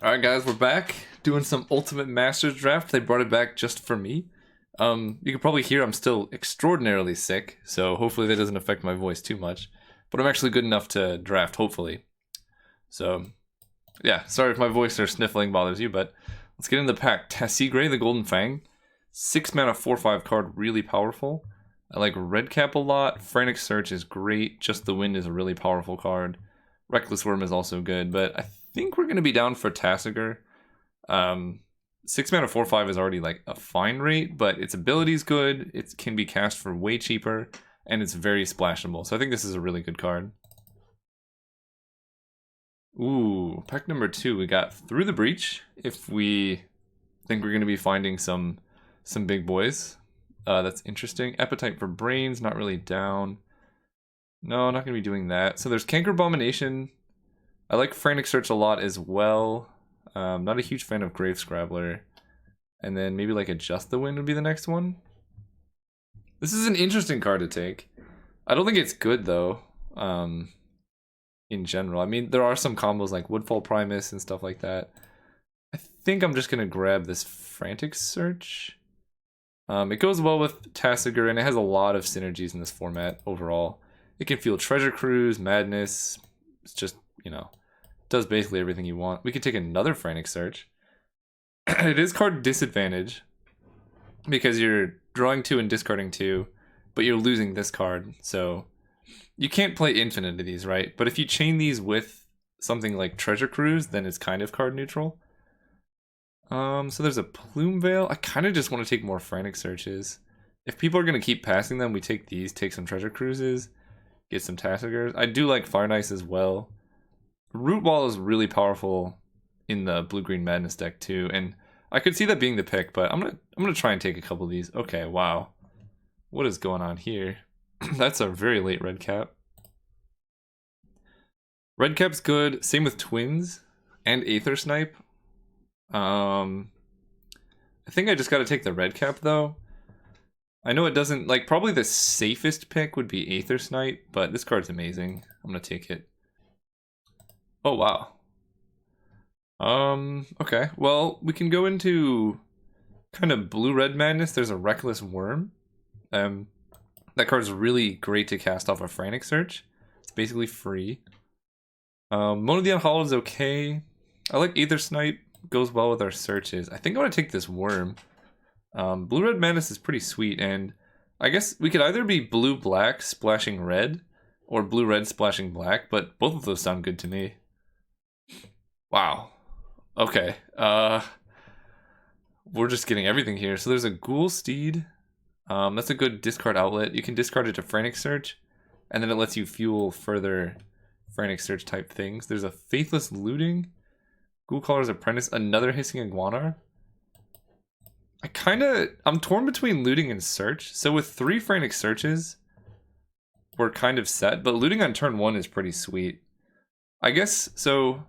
Alright guys, we're back doing some Ultimate Masters draft. They brought it back just for me. You can probably hear I'm still extraordinarily sick, so hopefully that doesn't affect my voice too much. But I'm actually good enough to draft, hopefully. So, yeah, sorry if my voice or sniffling bothers you, but let's get into the pack. Tassigray, the Golden Fang. 6 mana 4/5 card, really powerful. I like Red Cap a lot. Frantic Search is great. Just the Wind is a really powerful card. Reckless Worm is also good, but I think we're going to be down for Tassiger. 6 mana 4/5 is already like a fine rate, but its ability is good. It can be cast for way cheaper, and it's very splashable. So I think this is a really good card. Ooh, pack number 2, we got Through the Breach. If we think we're going to be finding some big boys. That's interesting. Appetite for Brains, not really down. No, not going to be doing that. So there's Canker Abomination. I like Frantic Search a lot as well. Not a huge fan of Grave Scrabbler. And then maybe like Adjust the Wind would be the next one. This is an interesting card to take. I don't think it's good though. In general. I mean, there are some combos like Woodfall Primus and stuff like that. I think I'm just going to grab this Frantic Search. It goes well with Tassiger, and it has a lot of synergies in this format overall. It can fuel Treasure Cruise, Madness. It's just, you know, does basically everything you want. We could take another Frantic Search. It is card disadvantage because you're drawing 2 and discarding 2, but you're losing this card. So you can't play infinite of these, right? But if you chain these with something like Treasure Cruise, then it's kind of card neutral. So there's a Plume Veil. I kind of just want to take more Frantic Searches. If people are going to keep passing them, we take these, take some Treasure Cruises, get some Tassigers. I do like Fire Nice as well. Root Wall is really powerful in the Blue-Green Madness deck too, and I could see that being the pick, but I'm gonna try and take a couple of these. Okay, wow. What is going on here? That's a very late Red Cap. Red Cap's good. Same with Twins and Aether Snipe. I think I just got to take the Red Cap though. I know it doesn't, like, probably the safest pick would be Aether Snipe, but this card's amazing. I'm gonna take it. Oh wow. Okay. Well, we can go into kind of blue-red madness. There's a Reckless Worm. That card's really great to cast off a Frantic Search. It's basically free. Mono the Unhallowed is okay. I like Aether Snipe. Goes well with our searches. I think I want to take this Worm. Blue-red madness is pretty sweet, and I guess we could either be blue-black splashing red, or blue-red splashing black, but both of those sound good to me. Wow. Okay. We're just getting everything here. So there's a Ghoul Steed. That's a good discard outlet. You can discard it to Frantic Search, and then it lets you fuel further Frantic Search type things. There's a Faithless Looting. Ghoul Caller's Apprentice. Another Hissing Iguana. I'm torn between Looting and Search. So with 3 Frantic Searches, we're kind of set, but Looting on turn 1 is pretty sweet. I guess, so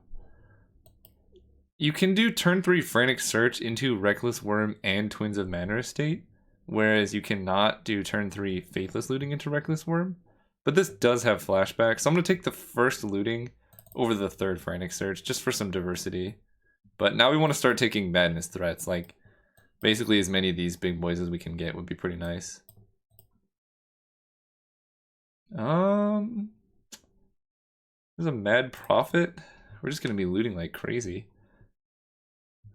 you can do turn 3 Frantic Search into Reckless Worm and Twins of Manor Estate, whereas you cannot do turn 3 Faithless Looting into Reckless Worm. But this does have flashback, so I'm going to take the first Looting over the 3rd Frantic Search, just for some diversity. But now we want to start taking Madness threats, like basically as many of these big boys as we can get would be pretty nice. There's a Mad Prophet. We're just going to be looting like crazy.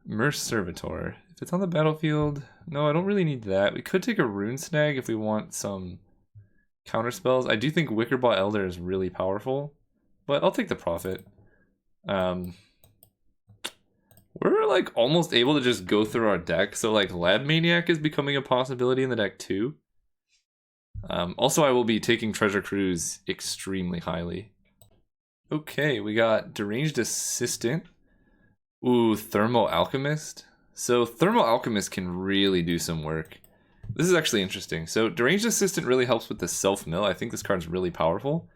Merce Servitor. If it's on the battlefield, no, I don't really need that. We could take a Rune Snag if we want some counter spells. I do think Wickerbaugh Elder is really powerful, but I'll take the Prophet. We're like almost able to just go through our deck, so like Lab Maniac is becoming a possibility in the deck too. Also, I will be taking Treasure Cruise extremely highly. Okay, we got Deranged Assistant. Ooh, Thermal Alchemist. So Thermal Alchemist can really do some work. This is actually interesting. So Deranged Assistant really helps with the self-mill. I think this card's really powerful.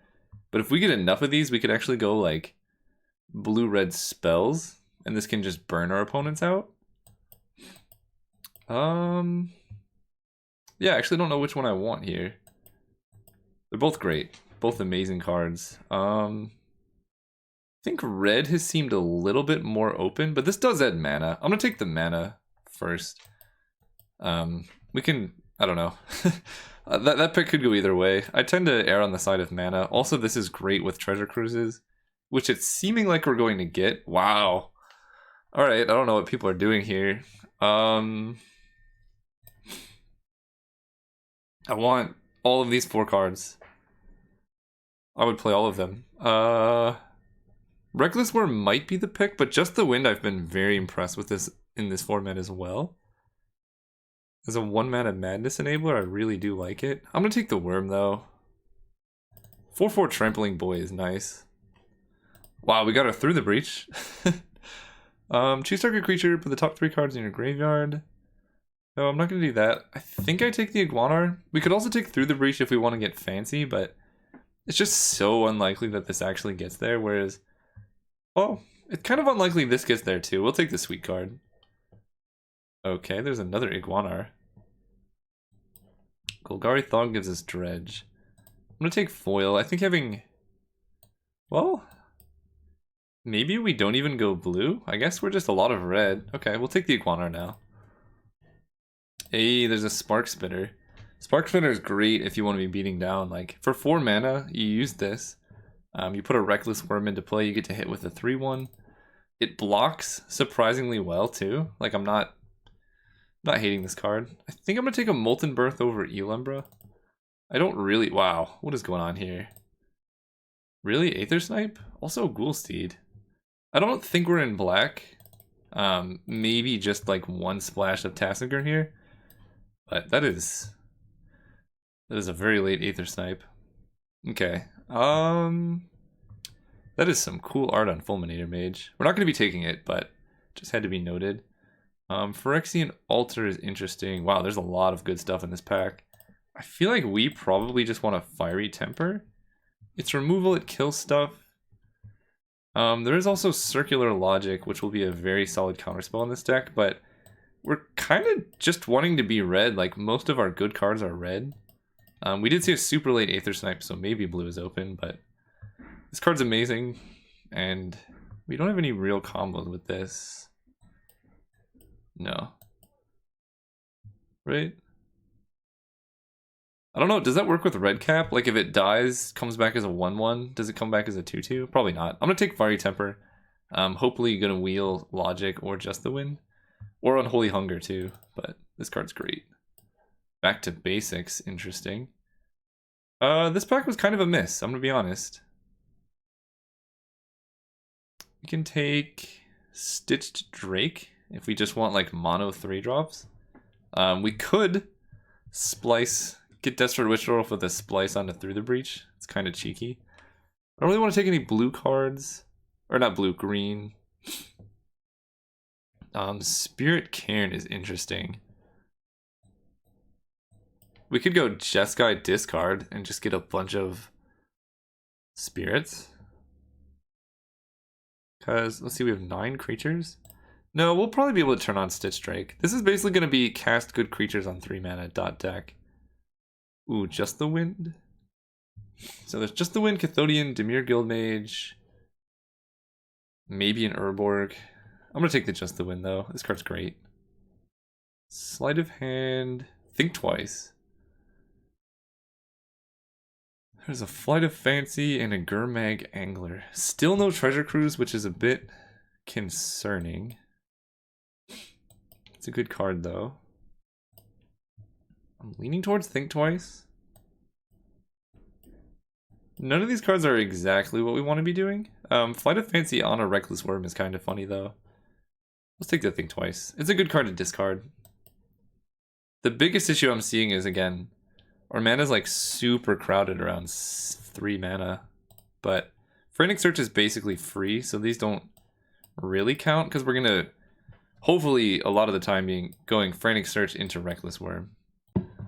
But if we get enough of these, we could actually go like blue-red spells, and this can just burn our opponents out. Yeah, I actually don't know which one I want here. They're both great. Both amazing cards. think red has seemed a little bit more open, but this does add mana. I'm gonna take the mana first. We can, I don't know. That pick could go either way. I tend to err on the side of mana. Also, this is great with treasure cruises, which it's seeming like we're going to get. Wow. All right, I don't know what people are doing here. I want all of these 4 cards. I would play all of them. Reckless Worm might be the pick, but Just the Wind I've been very impressed with this in this format as well. As a 1-mana Madness enabler, I really do like it. I'm gonna take the Worm though. 4/4 Trampling Boy is nice. Wow, we got her Through the Breach. Choose target creature, put the top 3 cards in your graveyard. No, I'm not gonna do that. I think I take the Iguanar. We could also take Through the Breach if we want to get fancy, but it's just so unlikely that this actually gets there, whereas... Oh, it's kind of unlikely this gets there too. We'll take the Sweet card. Okay, there's another Iguanar. Golgari Thog gives us Dredge. I'm gonna take Foil. I think having... Well... Maybe we don't even go blue? I guess we're just a lot of red. Okay, we'll take the Iguanar now. Hey, there's a Spark Spitter. Spark Spitter is great if you want to be beating down. Like, for 4 mana, you use this. You put a Reckless Worm into play, you get to hit with a 3/1. It blocks surprisingly well, too. Like, I'm not hating this card. I think I'm going to take a Molten Birth over Elumbra. I don't really... Wow, what is going on here? Really? Aether Snipe? Also Ghoul Steed. I don't think we're in black. Maybe just like 1 splash of Tassiger here. But that is a very late Aether Snipe. Okay. That is some cool art on Fulminator Mage. We're not going to be taking it, but just had to be noted. Phyrexian Altar is interesting. Wow, there's a lot of good stuff in this pack. I feel like we probably just want a Fiery Temper. Its removal, it kills stuff. There is also Circular Logic, which will be a very solid counterspell in this deck, but we're kind of just wanting to be red. Like, most of our good cards are red. We did see a super late Aether Snipe, so maybe blue is open, but this card's amazing, and we don't have any real combos with this. No. Right? I don't know, does that work with red cap? Like, if it dies, comes back as a 1/1, does it come back as a 2/2? Probably not. I'm gonna take Fiery Temper. Hopefully gonna wheel Logic or Just the Wind. Or Unholy Hunger too, but this card's great. Back to basics, interesting. This pack was kind of a miss, I'm gonna be honest. We can take Stitched Drake if we just want like mono 3-drops. We could splice, get Desperate Witch Roll with a splice onto Through the Breach. It's kind of cheeky. I don't really want to take any blue cards. Or not blue, green. Spirit Cairn is interesting. We could go Jeskai discard and just get a bunch of spirits. Because, let's see, we have 9 creatures. No, we'll probably be able to turn on Stitch Drake. This is basically going to be cast good creatures on 3 mana dot deck. Ooh, Just the Wind. So there's Just the Wind, Cathodian, Dimir Guildmage. Maybe an Urborg. I'm going to take the Just the Wind, though. This card's great. Sleight of Hand. Think Twice. There's a Flight of Fancy and a Gurmag Angler. Still no Treasure Cruise, which is a bit concerning. It's a good card, though. I'm leaning towards Think Twice. None of these cards are exactly what we want to be doing. Flight of Fancy on a Reckless Worm is kind of funny, though. Let's take the Think Twice. It's a good card to discard. The biggest issue I'm seeing is, again, our mana's like super crowded around 3 mana. But Frantic Search is basically free, so these don't really count, because we're going to, hopefully, a lot of the time being going Frantic Search into Reckless Worm.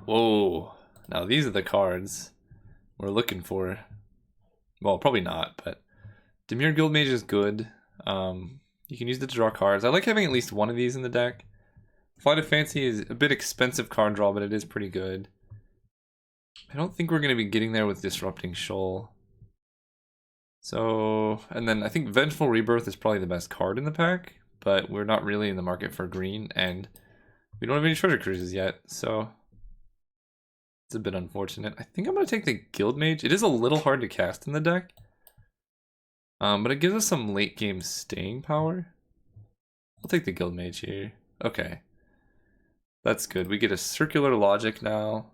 Whoa. Now these are the cards we're looking for. Well, probably not, but Dimir Guildmage is good. You can use it to draw cards. I like having at least one of these in the deck. Flight of Fancy is a bit expensive card draw, but it is pretty good. I don't think we're going to be getting there with Disrupting Shoal. So, and then I think Vengeful Rebirth is probably the best card in the pack, but we're not really in the market for green, and we don't have any treasure cruises yet, so it's a bit unfortunate. I think I'm going to take the Guild Mage. It is a little hard to cast in the deck, but it gives us some late game staying power. I'll take the Guild Mage here. Okay. That's good. We get a Circular Logic now.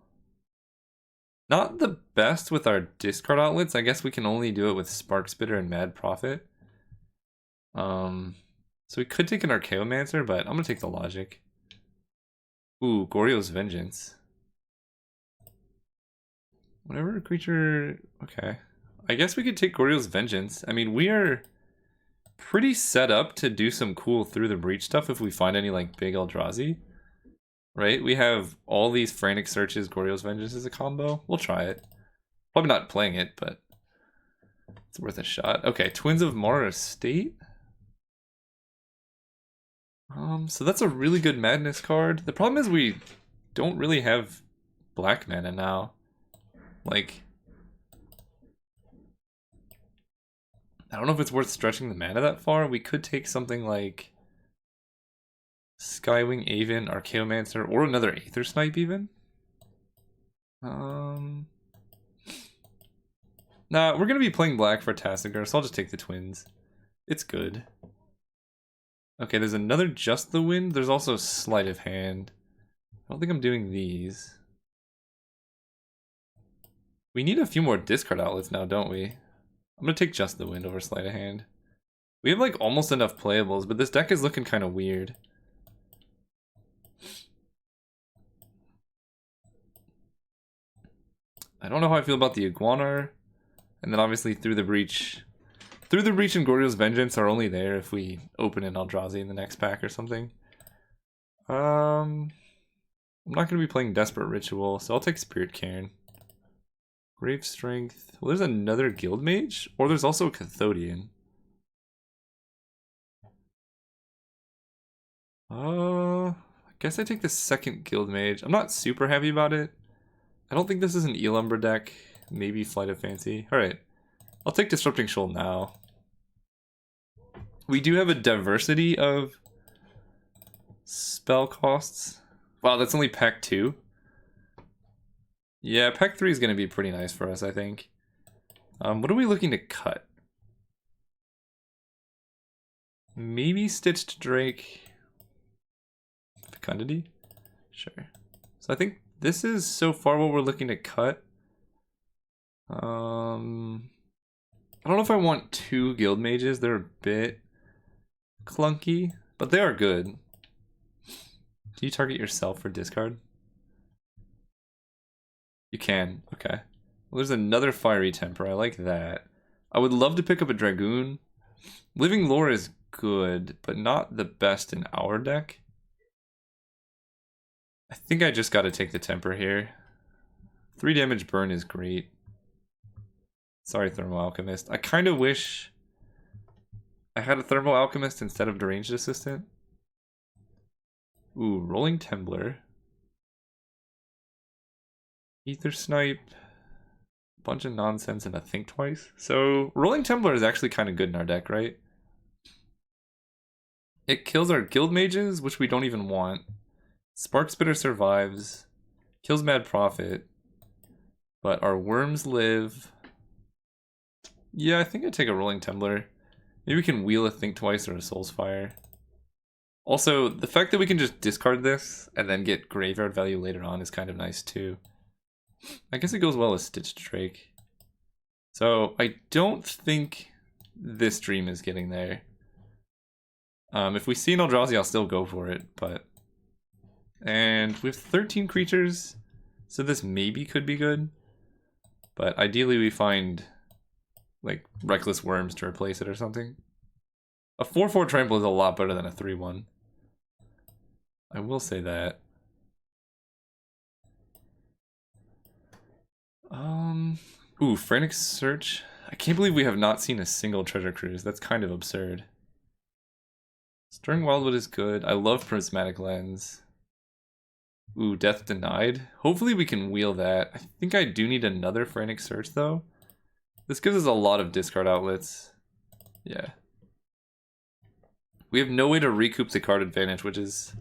Not the best with our discard outlets. I guess we can only do it with Spark Spitter and Mad Prophet. So we could take an Archaeomancer, but I'm going to take the Logic. Ooh, Goryo's Vengeance. Whatever creature... Okay. I guess we could take Goryo's Vengeance. I mean, we are pretty set up to do some cool Through the Breach stuff if we find any, like, big Eldrazi. Right? We have all these Frantic Searches, Goryo's Vengeance as a combo. We'll try it. Probably not playing it, but it's worth a shot. Okay, Twins of Mara State. So that's a really good Madness card. The problem is we don't really have black mana now. Like, I don't know if it's worth stretching the mana that far. We could take something like Skywing Aven, Archaeomancer, or another Aether Snipe even. Nah, we're gonna be playing black for Tassiger, so I'll just take the Twins. It's good. Okay, there's another Just the Wind. There's also Sleight of Hand. I don't think I'm doing these. We need a few more discard outlets now, don't we? I'm gonna take Just the Wind over Sleight of Hand. We have like almost enough playables, but this deck is looking kind of weird. I don't know how I feel about the Iguanar. And then obviously Through the Breach. Through the Breach and Goryo's Vengeance are only there if we open an Eldrazi in the next pack or something. I'm not going to be playing Desperate Ritual, so I'll take Spirit Cairn. Grave Strength. Well, there's another Guild Mage, or there's also a Cathodian. I guess I take the second Guild Mage. I'm not super happy about it. I don't think this is an Elumber deck. Maybe Flight of Fancy. Alright. I'll take Disrupting Shoal now. We do have a diversity of spell costs. Wow, that's only pack 2. Yeah, pack 3 is going to be pretty nice for us, I think. What are we looking to cut? Maybe Stitched Drake. Fecundity? Sure. So I think this is so far what we're looking to cut. I don't know if I want 2 Guild Mages. They're a bit clunky, but they are good. Do you target yourself for discard? You can. Okay. Well, there's another Fiery Temper. I like that. I would love to pick up a Dragoon. Living Lore is good, but not the best in our deck. I think I just got to take the Temper here. 3 damage burn is great. Sorry, Thermo Alchemist. I kind of wish I had a Thermo Alchemist instead of Deranged Assistant. Ooh, Rolling Tembler. Aether Snipe. Bunch of nonsense and a Think Twice. So, Rolling Tembler is actually kind of good in our deck, right? It kills our Guild Mages, which we don't even want. Spark Spitter survives. Kills Mad Prophet. But our worms live. Yeah, I think I'd take a Rolling Tembler. Maybe we can wheel a Think Twice or a Soul's Fire. Also, the fact that we can just discard this and then get graveyard value later on is kind of nice too. I guess it goes well with Stitched Drake. So, I don't think this dream is getting there. If we see an Eldrazi, I'll still go for it, but... And we have 13 creatures, so this maybe could be good. But ideally we find, like, Reckless Worms to replace it or something. A 4/4 trample is a lot better than a 3/1. I will say that. Ooh, Frantic Search. I can't believe we have not seen a single Treasure Cruise. That's kind of absurd. Stirring Wildwood is good. I love Prismatic Lens. Ooh, Death Denied. Hopefully we can wheel that. I think I do need another Frantic Search though. This gives us a lot of discard outlets. Yeah. We have no way to recoup the card advantage, which is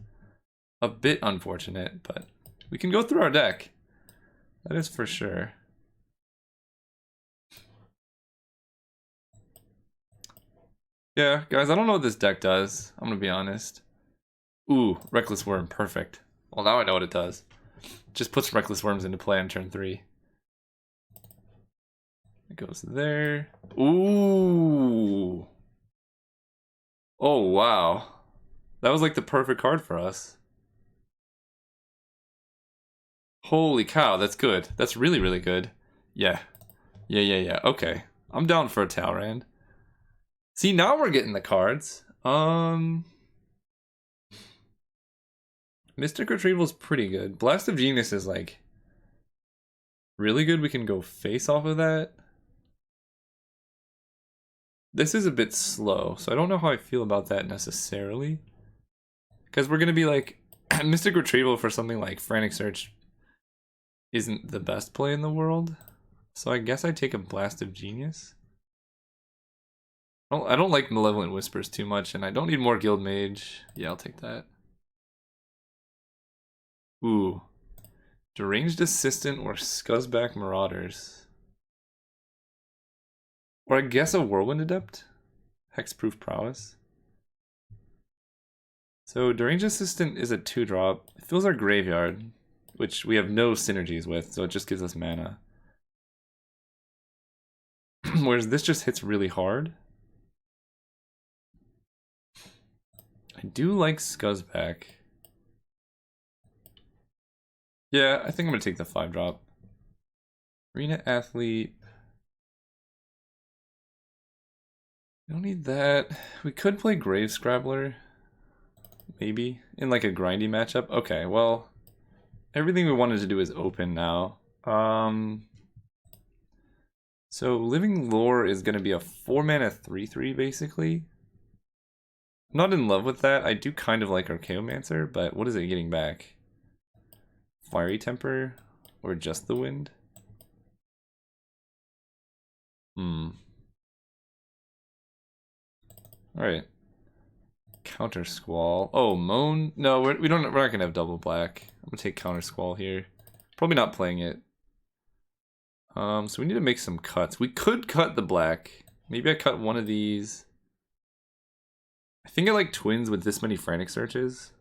a bit unfortunate, but we can go through our deck. That is for sure. Yeah, guys, I don't know what this deck does. I'm gonna be honest. Ooh, Reckless Worm, perfect. Well, now I know what it does. Just puts Reckless Worms into play on turn 3. It goes there. Ooh. Oh, wow. That was like the perfect card for us. Holy cow, that's good. That's really, really good. Yeah. Yeah. Okay. I'm down for a Talrand. See, now we're getting the cards. Mystic Retrieval's pretty good. Blast of Genius is like really good. We can go face off of that. This is a bit slow, so I don't know how I feel about that necessarily. Because we're going to be like, Mystic Retrieval for something like Frantic Search isn't the best play in the world. So I guess I take a Blast of Genius. I don't like Malevolent Whispers too much, and I don't need more Guild Mage. Yeah, I'll take that. Ooh. Deranged Assistant or Scuzzback Marauders. Or I guess a Whirlwind Adept? Hexproof Prowess. So Deranged Assistant is a 2-drop. It fills our graveyard, which we have no synergies with, so it just gives us mana. Whereas this just hits really hard. I do like Scuzzback. Yeah, I think I'm gonna take the 5-drop. Arena Athlete. We don't need that. We could play Grave Scrabbler. Maybe. In like a grindy matchup. Okay, well. Everything we wanted to do is open now. So Living Lore is gonna be a 4-mana 3/3 basically. I'm not in love with that. I do kind of like Archaeomancer, but what is it getting back? Fiery Temper? Or just the Wind? Alright. Counter Squall. Oh, Moan? No, we're not gonna have double black. I'm gonna take Counter Squall here. Probably not playing it. So we need to make some cuts. We could cut the black. Maybe I cut one of these. I think I like twins with this many Frantic Searches.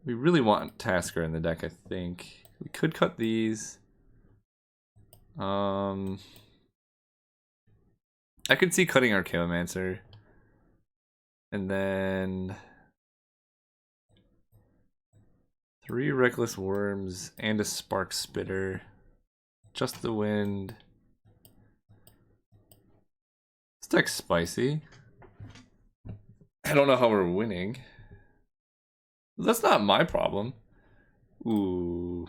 We really want Tasker in the deck, I think. We could cut these. I could see cutting Archaeomancer. And then 3 Reckless Worms and a Spark Spitter. Just the Wind. This deck's spicy. I don't know how we're winning. That's not my problem. Ooh.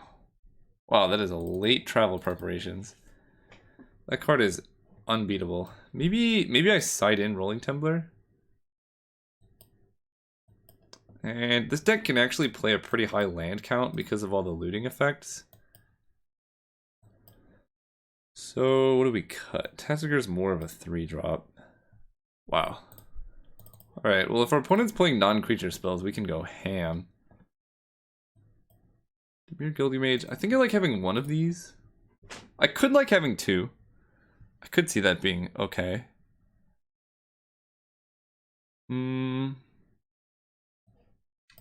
Wow, that is a late Travel Preparations. That card is unbeatable. Maybe I side in Rolling Tumbler. And this deck can actually play a pretty high land count because of all the looting effects. So what do we cut? Tassiger's more of a 3-drop. Wow. Alright, well if our opponent's playing non-creature spells, we can go ham. Demir Gilded Mage. I think I like having one of these. I could like having 2. I could see that being okay.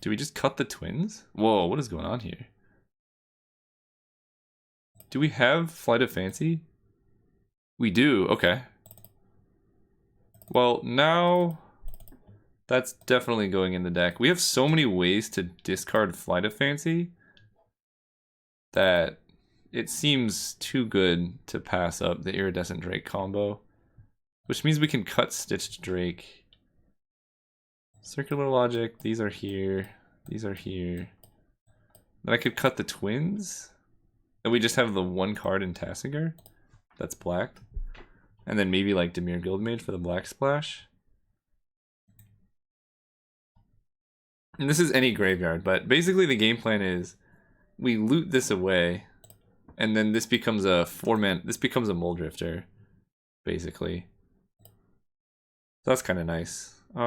Do we just cut the twins? Whoa, what is going on here? Do we have Flight of Fancy? We do, okay. Well, now that's definitely going in the deck. We have so many ways to discard Flight of Fancy that it seems too good to pass up the Iridescent Drake combo. Which means we can cut Stitched Drake. Circular Logic, these are here. These are here. Then I could cut the twins. And we just have the 1 card in Tassiger that's blacked. And then maybe like Dimir Guildmage for the black splash. And this is any graveyard, but basically the game plan is we loot this away, and then this becomes a 4-man. This becomes a Mole Drifter. basically. That's kind of nice. I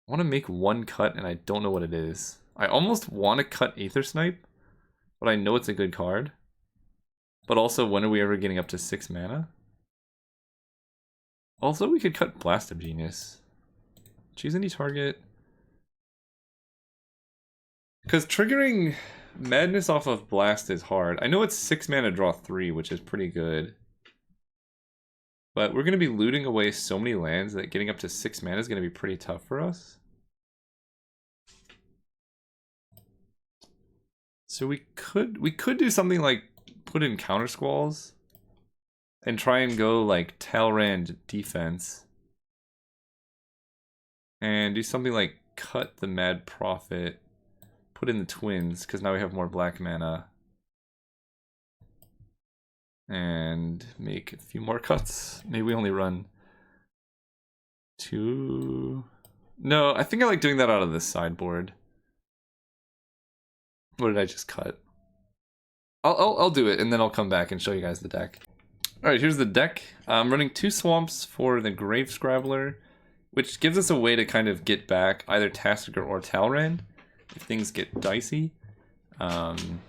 want to make one cut and I don't know what it is. I almost want to cut Aether Snipe, but I know it's a good card. But also, when are we ever getting up to 6 mana? Also, we could cut Blast of Genius. Choose any target. Because triggering Madness off of Blast is hard. I know it's 6 mana draw 3, which is pretty good. But we're going to be looting away so many lands that getting up to 6 mana is going to be pretty tough for us. So we could do something like put in Counter Squalls and try and go like Talrand defense. And do something like cut the Mad Prophet, put in the Twins, because now we have more black mana. And make a few more cuts. Maybe we only run 2. No, I think I like doing that out of this sideboard. What did I just cut? I'll do it and then I'll come back and show you guys the deck. Alright, here's the deck. I'm running 2 Swamps for the Grave Scrabbler, which gives us a way to kind of get back either Tassiger or Talrand if things get dicey. And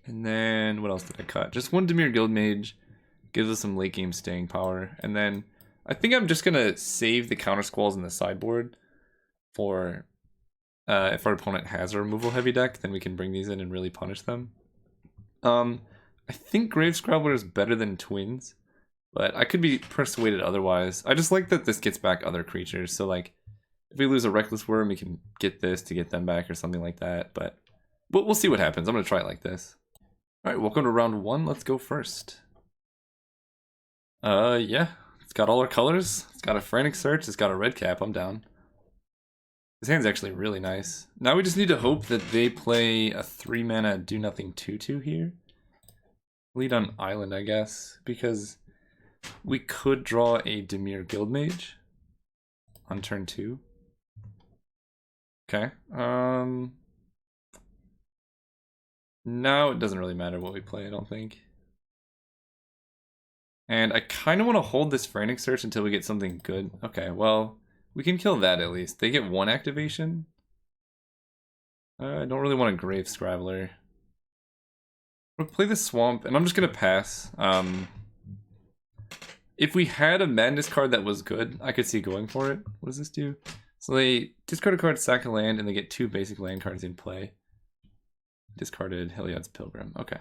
then, what else did I cut? Just 1 Dimir Guildmage, gives us some late game staying power. And then, I think I'm just gonna save the Counter Squalls in the sideboard for if our opponent has a removal heavy deck, then we can bring these in and really punish them. I think Grave Scrabbler is better than Twins, but I could be persuaded otherwise. I just like that this gets back other creatures, so like, if we lose a Reckless Worm, we can get this to get them back or something like that, but we'll see what happens. I'm gonna try it like this. Alright, welcome to round 1, let's go first. Yeah, it's got all our colors, it's got a Frantic Search, it's got a red cap, I'm down. This hand's actually really nice. Now we just need to hope that they play a 3 mana do nothing 2/2 here. Lead on Island, I guess, because we could draw a Dimir Guildmage on turn 2. Okay. Now it doesn't really matter what we play, I don't think. And I kind of want to hold this Frantic Search until we get something good. Okay, well, we can kill that at least. They get 1 activation. I don't really want a Grave Scrabbler. We'll play the Swamp, and I'm just gonna pass. If we had a Madness card that was good, I could see going for it. What does this do? So they discard a card, sack a land, and they get 2 basic land cards in play. Discarded Heliod's Pilgrim. Okay.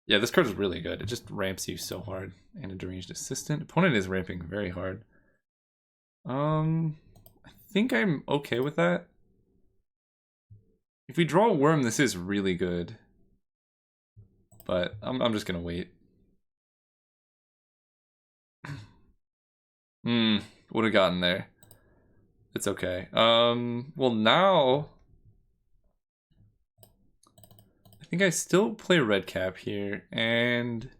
Yeah, this card is really good. It just ramps you so hard. And a Deranged Assistant. Opponent is ramping very hard. I think I'm okay with that. If we draw a Worm, this is really good. But I'm just gonna wait. Would have gotten there. It's okay. Well now I think I still play red cap here, and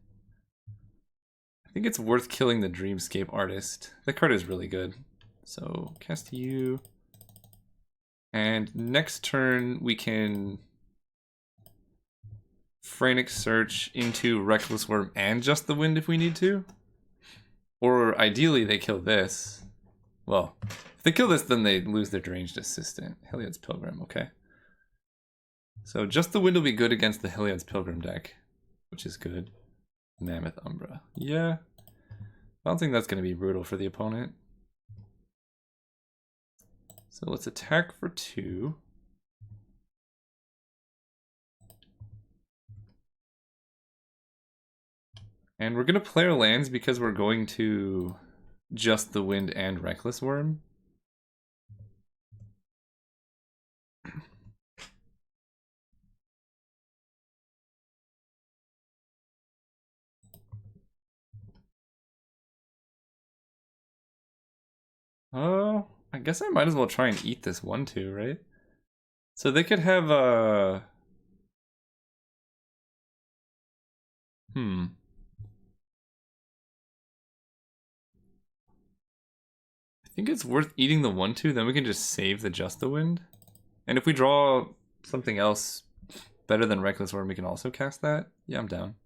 I think it's worth killing the Dreamscape Artist. That card is really good. So cast you. And next turn we can Frantic Search into Reckless Worm and Just the Wind if we need to. Or ideally they kill this. Well, if they kill this, then they lose their Deranged Assistant. Heliod's Pilgrim, okay. So Just the Wind will be good against the Heliod's Pilgrim deck, which is good. Mammoth Umbra. Yeah. I don't think that's going to be brutal for the opponent. So let's attack for 2. And we're going to play our lands because we're going to Just the Wind and Reckless Worm. Oh, I guess I might as well try and eat this 1/2, right? So they could have I think it's worth eating the 1/2, then we can just save the Just the Wind. And if we draw something else better than Reckless Worm, we can also cast that. Yeah, I'm down.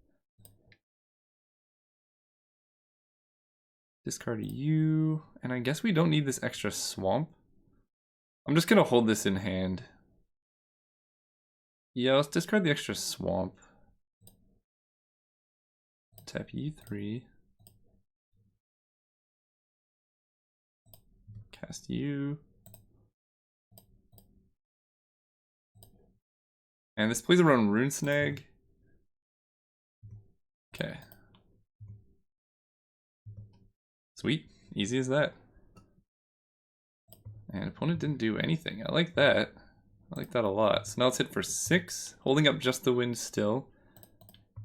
Discard you, and I guess we don't need this extra swamp. I'm just gonna hold this in hand. Yeah, let's discard the extra swamp. Tap you3. Cast you. And this plays around Rune Snag. Okay. Sweet. Easy as that. And opponent didn't do anything. I like that. I like that a lot. So now let's hit for 6, holding up just the wind still.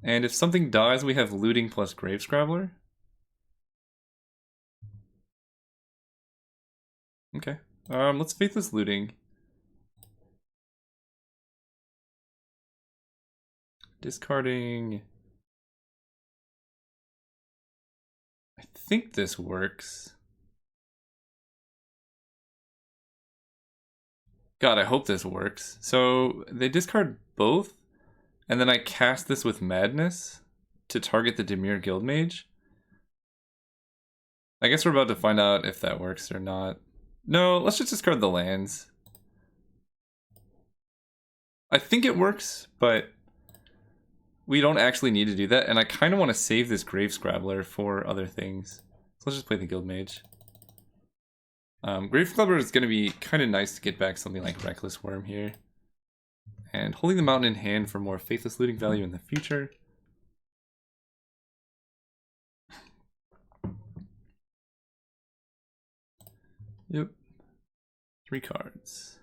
And if something dies, we have looting plus Grave Scrabbler. Okay. Let's Faithless Looting. Discarding. I think this works. God, I hope this works. So they discard both, and then I cast this with Madness to target the Dimir Guildmage. I guess we're about to find out if that works or not. No, let's just discard the lands. I think it works, but we don't actually need to do that, and I kind of want to save this Grave Scrabbler for other things. So let's just play the Guildmage. Grave Scrabbler is going to be kind of nice to get back something like Reckless Worm here. And holding the mountain in hand for more Faithless Looting value in the future. Yep. 3 cards.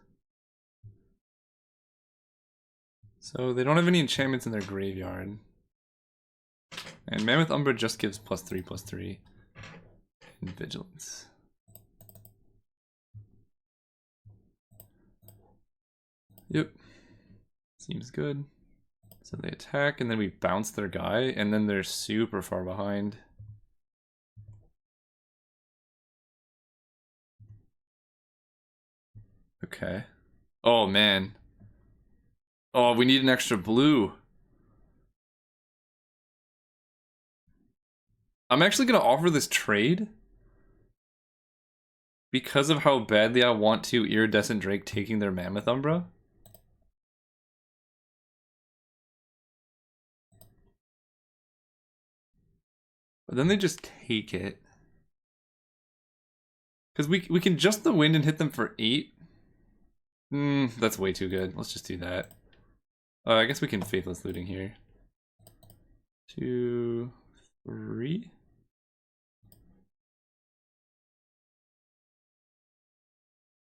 So they don't have any enchantments in their graveyard. And Mammoth Umbra just gives +3/+3 in Vigilance. Yep. Seems good. So they attack, and then we bounce their guy, and then they're super far behind. Okay. Oh, man. Oh, we need an extra blue. I'm actually going to offer this trade because of how badly I want to Iridescent Drake taking their Mammoth Umbra. But then they just take it. Because we can just the wind and hit them for 8. That's way too good. Let's just do that. I guess we can Faithless Looting here. 2, 3.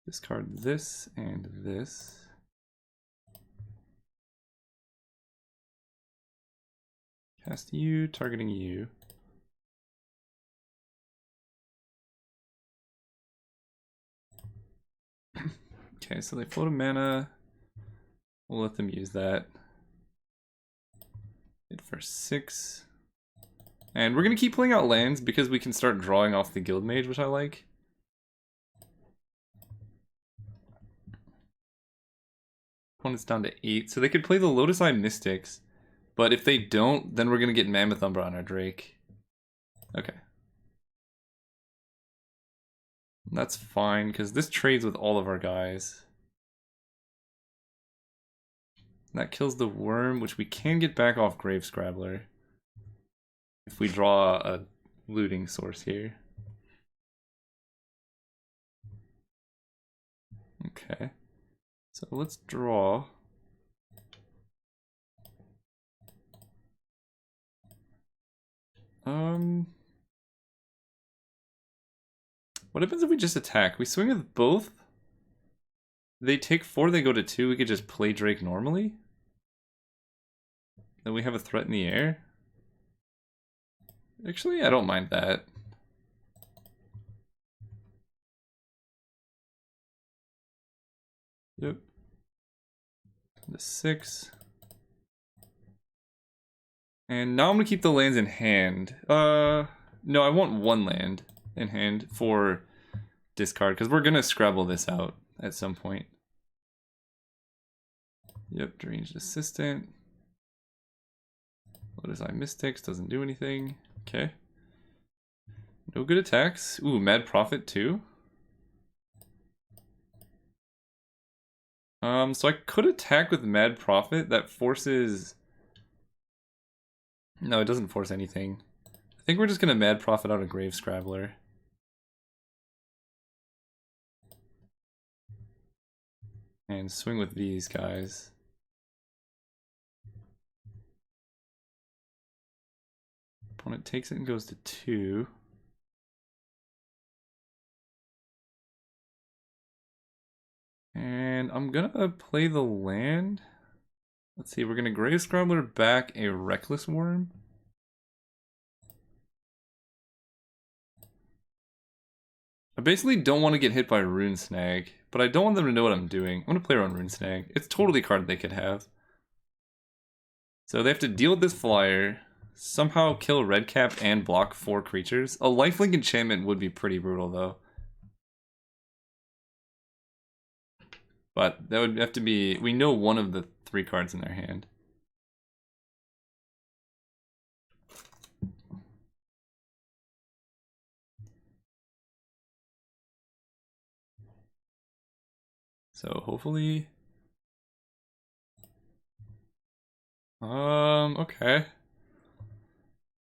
Discard this and this. Cast you, targeting you. Okay, so they float a mana. We'll let them use that. Hit for 6. And we're going to keep playing out lands because we can start drawing off the Guildmage, which I like. Opponent's down to 8, so they could play the Lotus Eye Mystics. But if they don't, then we're going to get Mammoth Umbra on our Drake. Okay. That's fine, because this trades with all of our guys. That kills the worm, which we can get back off Grave Scrabbler if we draw a looting source here. Okay. So let's draw. What happens if we just attack? We swing with both? They take 4, they go to 2, we could just play Drake normally? Then we have a threat in the air? Actually, I don't mind that. Yep. The 6. And now I'm gonna keep the lands in hand. No, I want 1 land in hand for discard, because we're gonna Scrabble this out at some point. Yep, Deranged Assistant. Lotus Eye Mystics doesn't do anything. Okay. No good attacks. Ooh, Mad Prophet too. So I could attack with Mad Prophet. That forces... No, it doesn't force anything. I think we're just gonna Mad Prophet out a Grave Scrabbler. And swing with these guys. Opponent takes it and goes to 2. And I'm gonna play the land. Let's see, we're gonna Grave Scrabbler back a Reckless Worm. I basically don't want to get hit by Rune Snag, but I don't want them to know what I'm doing. I'm gonna play around Rune Snag. It's totally a card they could have. So they have to deal with this flyer, somehow kill Redcap and block 4 creatures. A lifelink enchantment would be pretty brutal though. But that would have to be... We know one of the 3 cards in their hand. So hopefully... Okay.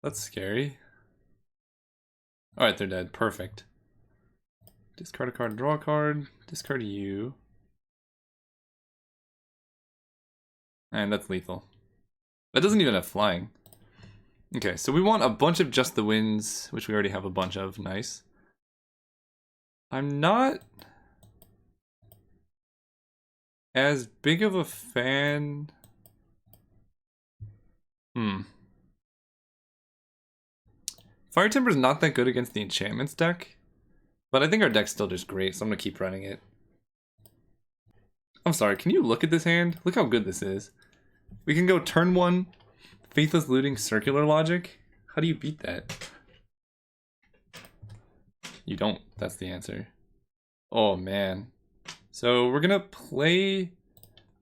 That's scary. Alright, they're dead. Perfect. Discard a card, draw a card, discard you. And that's lethal. That doesn't even have flying. Okay, so we want a bunch of Just the Winds, which we already have a bunch of. Nice. I'm not as big of a fan. Fire Timber's not that good against the enchantments deck, but I think our deck's still just great, so I'm gonna keep running it. I'm sorry, can you look at this hand? Look how good this is. We can go turn 1, Faithless Looting, Circular Logic. How do you beat that? You don't, that's the answer. Oh man. So we're gonna play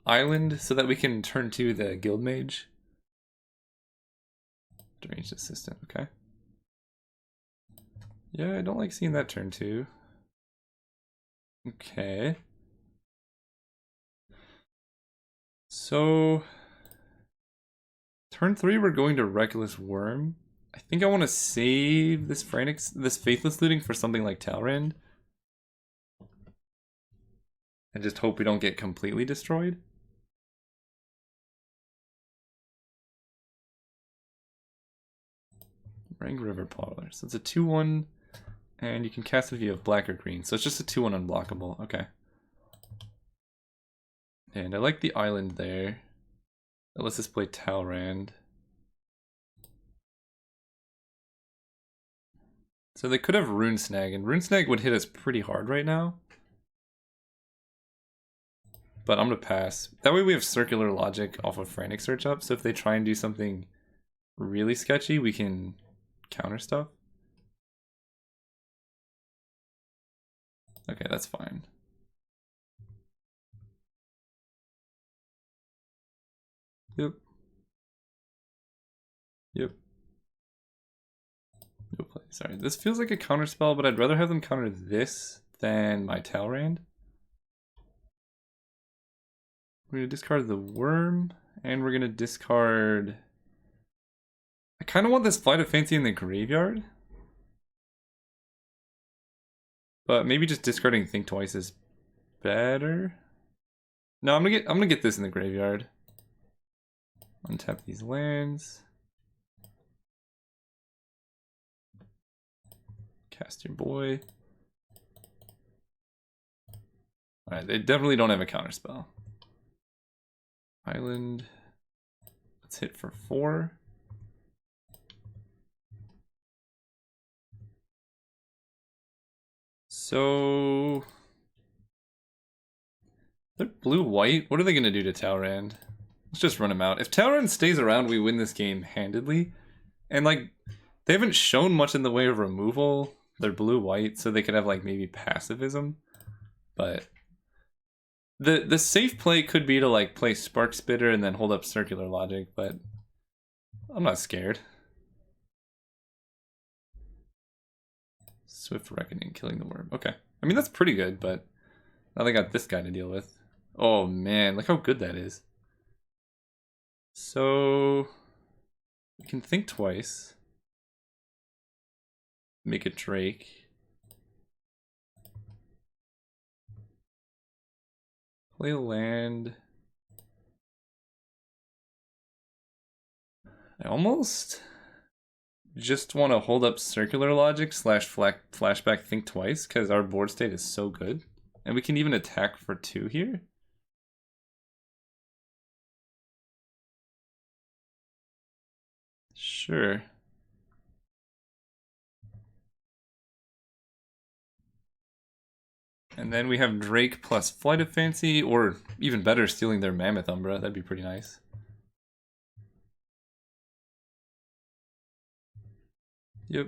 Island so that we can turn to the Guild Mage. Deranged Assistant, okay. Yeah, I don't like seeing that turn 2. Okay. So turn 3 we're going to Reckless Worm. I think I want to save this Faithless Looting for something like Talrand. And just hope we don't get completely destroyed. Rank River Parlor. So it's a 2/1, and you can cast it if you have black or green. So it's just a 2/1 unblockable. Okay. And I like the island there. That lets us play Talrand. So they could have Rune Snag, and Rune Snag would hit us pretty hard right now. But I'm gonna pass. That way we have Circular Logic off of Frantic Search up, so if they try and do something really sketchy, we can counter stuff. Okay, that's fine. Yep. Yep. No play. Sorry, this feels like a counter spell, but I'd rather have them counter this than my Talrand. We're gonna discard the worm, and we're gonna discard... I kind of want this Flight of Fancy in the graveyard. But maybe just discarding Think Twice is better. No, I'm gonna get this in the graveyard. Untap these lands. Cast your boy. Alright, they definitely don't have a counterspell. Island. Let's hit for 4. So they're blue-white. What are they gonna do to Talrand? Let's just run him out. If Talrand stays around, we win this game handedly. And like, they haven't shown much in the way of removal. They're blue-white, so they could have like maybe passivism. But the safe play could be to like play Spark Spitter and then hold up Circular Logic, but I'm not scared. Swift Reckoning, killing the worm. Okay. I mean, that's pretty good, but now they got this guy to deal with. Oh man, look how good that is. So we can think twice. Make a Drake. Play a land. I almost just want to hold up circular logic / flashback think twice because our board state is so good. And we can even attack for 2 here. Sure. And then we have Drake plus Flight of Fancy, or even better, stealing their Mammoth Umbra. That'd be pretty nice. Yep.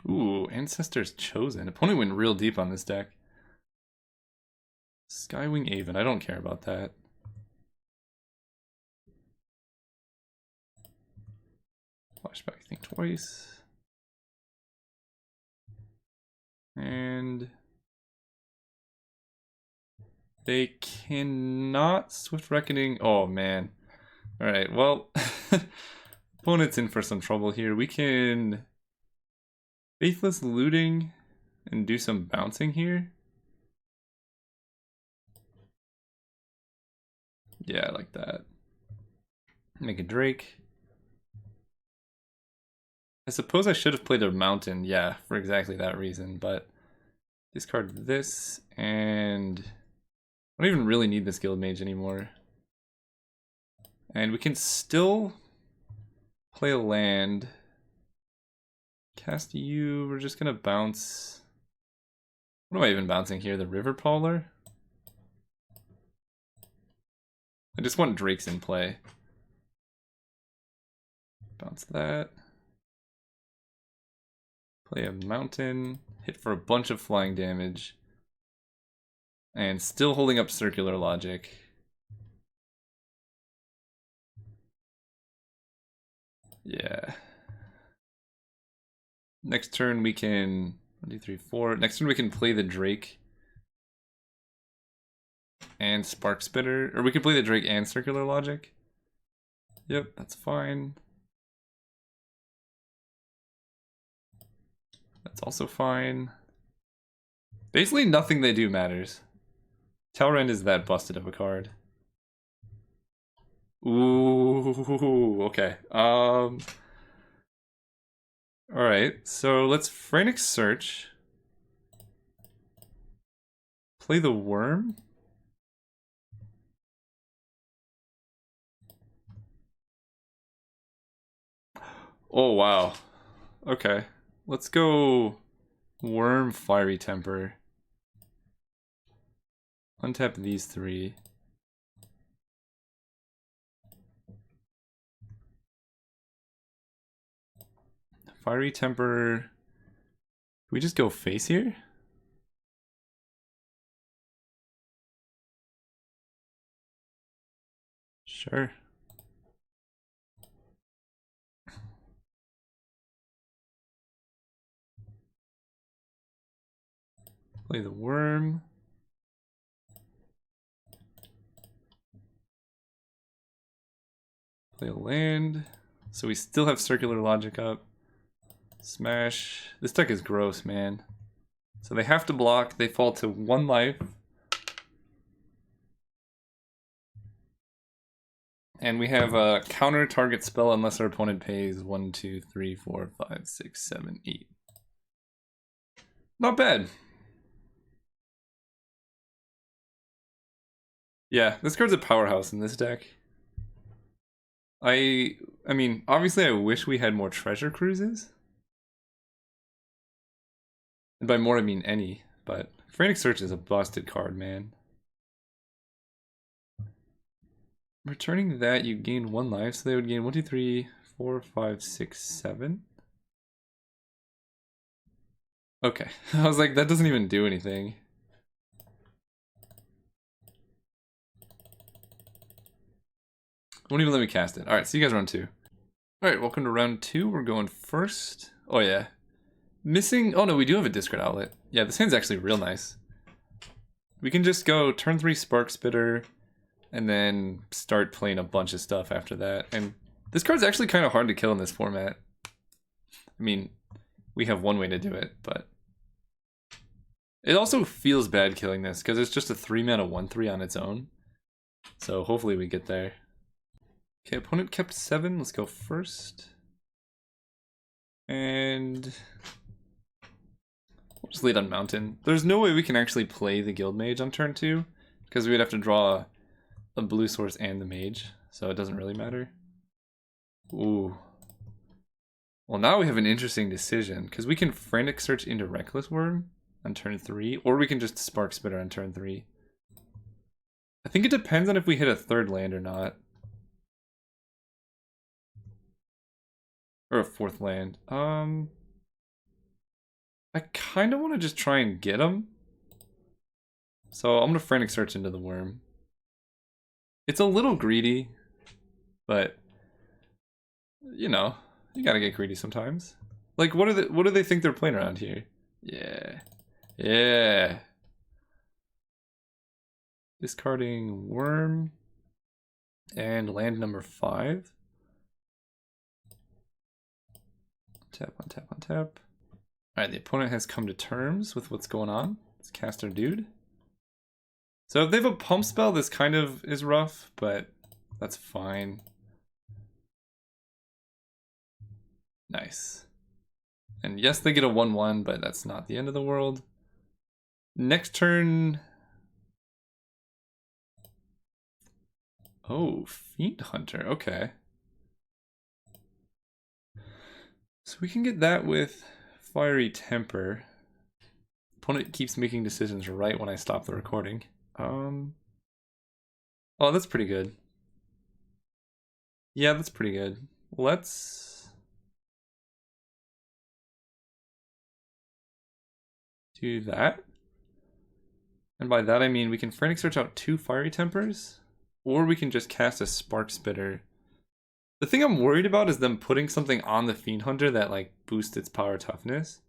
Ooh, Ancestors Chosen. Opponent went real deep on this deck. Skywing Aven. I don't care about that. Flashback, think twice. And they cannot Swift Reckoning. Oh man. Alright, well, opponent's in for some trouble here. We can Faithless Looting and do some bouncing here. Yeah, I like that. Make a Drake. I suppose I should have played a Mountain, yeah, for exactly that reason, but discard this, and I don't even really need this Guild Mage anymore. And we can still play a land. Cast you, we're just gonna bounce. What am I even bouncing here? The River Polar? I just want Drakes in play. Bounce that. Play a Mountain. Hit for a bunch of flying damage. And still holding up circular logic. Yeah. Next turn we can 1, 2, 3, 4. Next turn we can play the Drake and Spark Spitter, or we can play the Drake and Circular Logic. Yep, that's fine. That's also fine. Basically nothing they do matters. Telrend is that busted of a card. Ooh, okay. Alright, so let's Frantic Search. Play the Worm. Oh, wow. Okay. Let's go Worm, Fiery Temper. Untap these 3. Fiery Temper. Can we just go face here? Sure. Play the Worm. Play a land. So we still have Circular Logic up. Smash. This deck is gross, man. So they have to block. They fall to 1 life. And we have a counter target spell unless our opponent pays 1, 2, 3, 4, 5, 6, 7, 8. Not bad. Yeah, this card's a powerhouse in this deck. I mean, obviously I wish we had more treasure cruises. And by more I mean any, but Frantic Search is a busted card, man. Returning that, you gain 1 life, so they would gain 1, 2, 3, 4, 5, 6, 7. Okay, I was like, that doesn't even do anything. Won't even let me cast it. Alright, see you guys round 2. Alright, welcome to round 2. We're going first. Oh yeah. Missing... Oh no, we do have a discard outlet. Yeah, this hand's actually real nice. We can just go turn 3 Spark Spitter, and then start playing a bunch of stuff after that. And this card's actually kind of hard to kill in this format. I mean, we have one way to do it, but... It also feels bad killing this, because it's just a 3-mana 1/3 on its own. So hopefully we get there. Okay, opponent kept 7. Let's go first. And we'll just lead on Mountain. There's no way we can actually play the Guild Mage on turn 2, because we would have to draw a blue source and the Mage, so it doesn't really matter. Ooh. Well, now we have an interesting decision, because we can Frantic Search into Reckless Worm on turn 3, or we can just Spark Spitter on turn 3. I think it depends on if we hit a 3rd land or not. Or a 4th land. I kind of want to just try and get him. So I'm going to Frantic Search into the Worm. It's a little greedy, but you know, you gotta get greedy sometimes. Like, what do they think they're playing around here? Yeah. Yeah. Discarding Worm and land number 5. Tap on tap on tap. Alright, the opponent has come to terms with what's going on. Let's cast our dude. So if they have a pump spell, this kind of is rough, but that's fine. Nice. And yes, they get a 1/1, but that's not the end of the world. Next turn... Oh, Fiend Hunter, okay. So we can get that with Fiery Temper. Opponent keeps making decisions right when I stop the recording. Oh, that's pretty good. Yeah, that's pretty good. Let's do that. And by that I mean we can Frantic Search out 2 Fiery Tempers, or we can just cast a Spark Spitter. The thing I'm worried about is them putting something on the Fiend Hunter that like boosts its power toughness.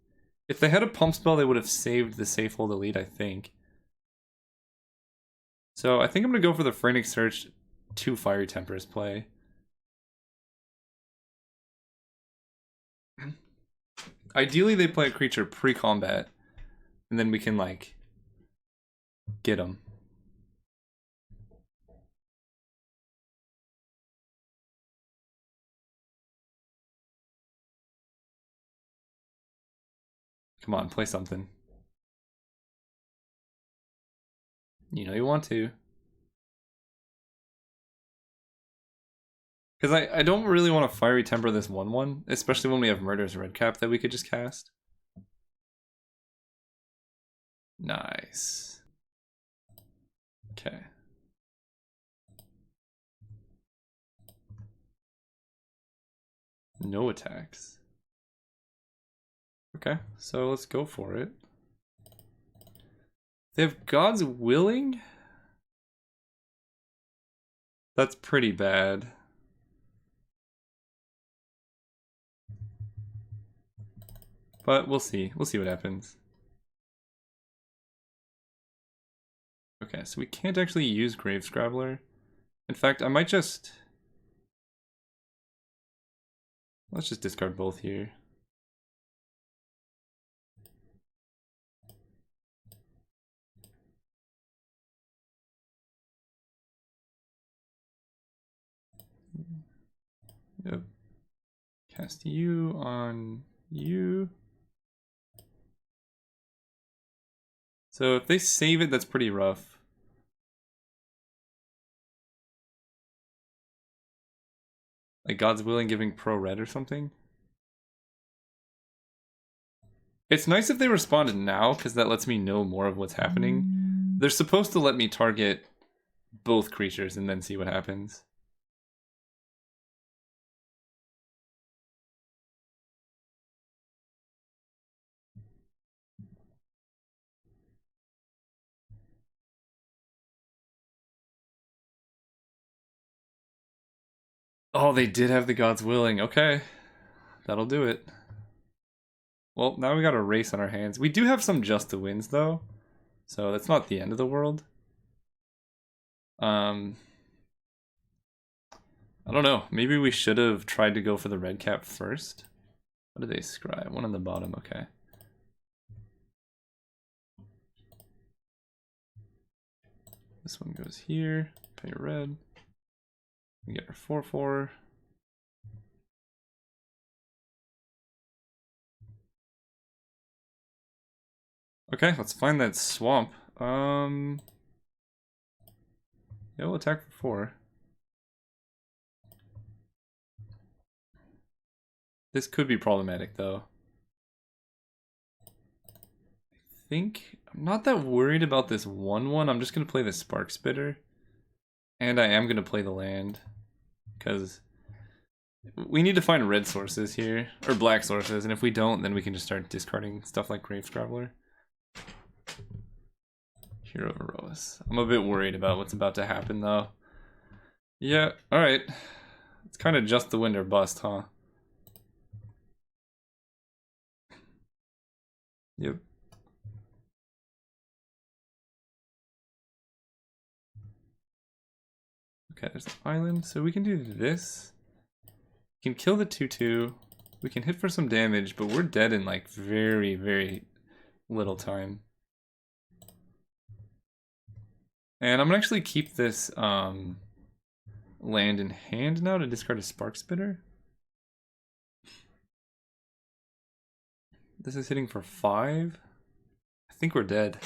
If they had a pump spell, they would have saved the safe hold elite, I think. So I think I'm gonna go for the Frantic Search 2 Fiery Tempers play. Ideally they play a creature pre-combat, and then we can like get them. Come on, play something. You know you want to. Because I don't really want to Fiery Temper this 1/1, especially when we have Murder's Redcap that we could just cast. Nice. Okay. No attacks. Okay, so let's go for it. They have God's Willing? That's pretty bad. But we'll see. We'll see what happens. Okay, so we can't actually use Grave Scrabbler. In fact, I might just... Let's just discard both here. Yep. Cast you on you. So if they save it, that's pretty rough. Like God's Willing giving pro red or something. It's nice if they responded now, because that lets me know more of what's happening. They're supposed to let me target both creatures and then see what happens. Oh, they did have the Gods Willing. Okay. That'll do it. Well, now we got a race on our hands. We do have some Just to Wins, though. So that's not the end of the world. I don't know. Maybe we should have tried to go for the red cap first. What did they scribe? One on the bottom. Okay. This one goes here. Pay a red. We get our 4/4. Okay, let's find that swamp. Yeah, we'll attack for 4. This could be problematic, though. I think I'm not that worried about this 1/1. I'm just gonna play the Spark Spitter, and I am gonna play the land because we need to find red sources here or black sources, and if we don't, then we can just start discarding stuff like Grave Scrabbler. Hero of Erois. I'm a bit worried about what's about to happen, though. Yeah, alright. It's kind of just the win or bust, huh? Yep. Okay, there's an island, so we can do this. We can kill the 2/2. We can hit for some damage, but we're dead in like very, very little time. And I'm gonna actually keep this land in hand now to discard a Spark Spitter. This is hitting for 5. I think we're dead.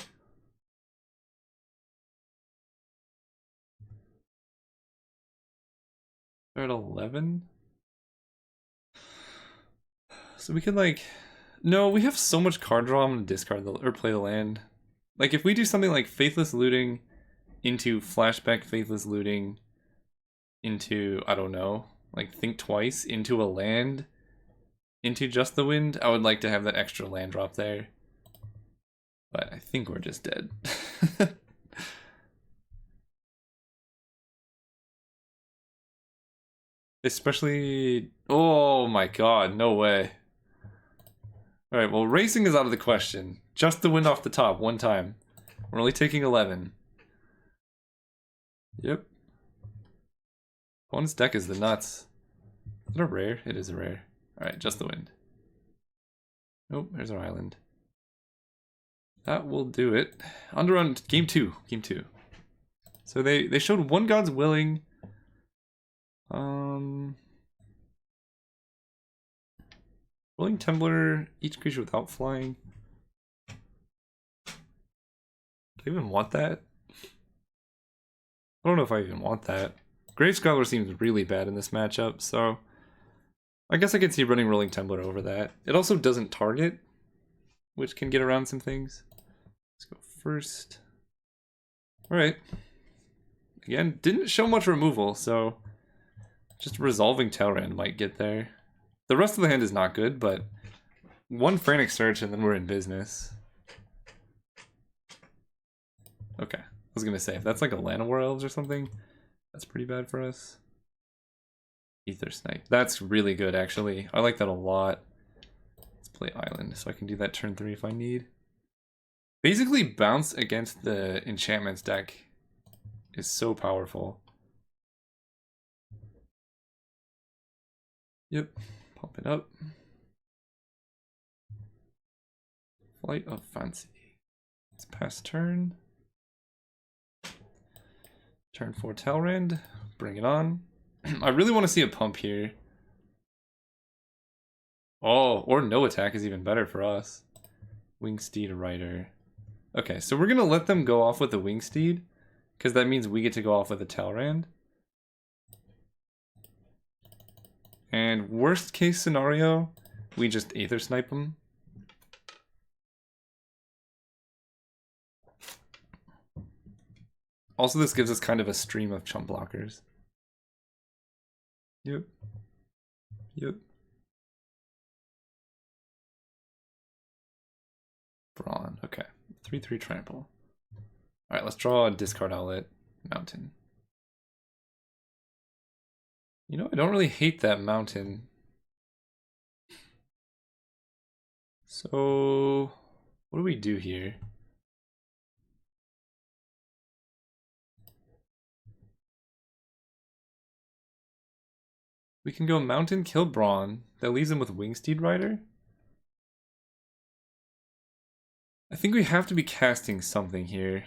They're at 11. So we could like, no, we have so much card draw. I'm gonna discard the or play the land. Like if we do something like Faithless Looting into Flashback Faithless Looting into, I don't know, like Think Twice into a land into Just the Wind, I would like to have that extra land drop there. But I think we're just dead. Especially, oh my god, no way. Alright, well racing is out of the question. Just the Wind off the top, one time. We're only taking 11. Yep. Opponent's deck is the nuts. Is it a rare? It is a rare. Alright, Just the Wind. Nope, there's our island. That will do it. On to run game 2. Game 2. So they showed one God's Willing. Willing Tumbler, each creature without flying. Do I even want that? I don't know if I even want that. Grave Scholar seems really bad in this matchup, so I guess I could see running Rolling Tumbler over that. It also doesn't target, which can get around some things. Let's go first. Alright. Again, didn't show much removal, so just resolving Telrand might get there. The rest of the hand is not good, but one Frantic Search and then we're in business. Okay, I was gonna say, if that's like a Llanowar Elves or something, that's pretty bad for us. Ether Snipe. That's really good, actually. I like that a lot. Let's play Island, so I can do that turn 3 if I need. Basically, bounce against the enchantments deck is so powerful. Yep, pump it up. Flight of Fancy. Let's pass turn. Turn 4 Telrand. Bring it on. I really want to see a pump here. Oh, or no attack is even better for us. Wingsteed Rider. Okay, so we're going to let them go off with the Wingsteed, because that means we get to go off with a Telrand. And worst case scenario, we just Aether Snipe them. Also, this gives us kind of a stream of chump blockers. Yep. Yep. Brawn. Okay. 3/3 trample. Alright, let's draw a discard outlet. Mountain. You know, I don't really hate that mountain. So, what do we do here? We can go mountain, kill Brawn. That leaves him with Wingsteed Rider. I think we have to be casting something here.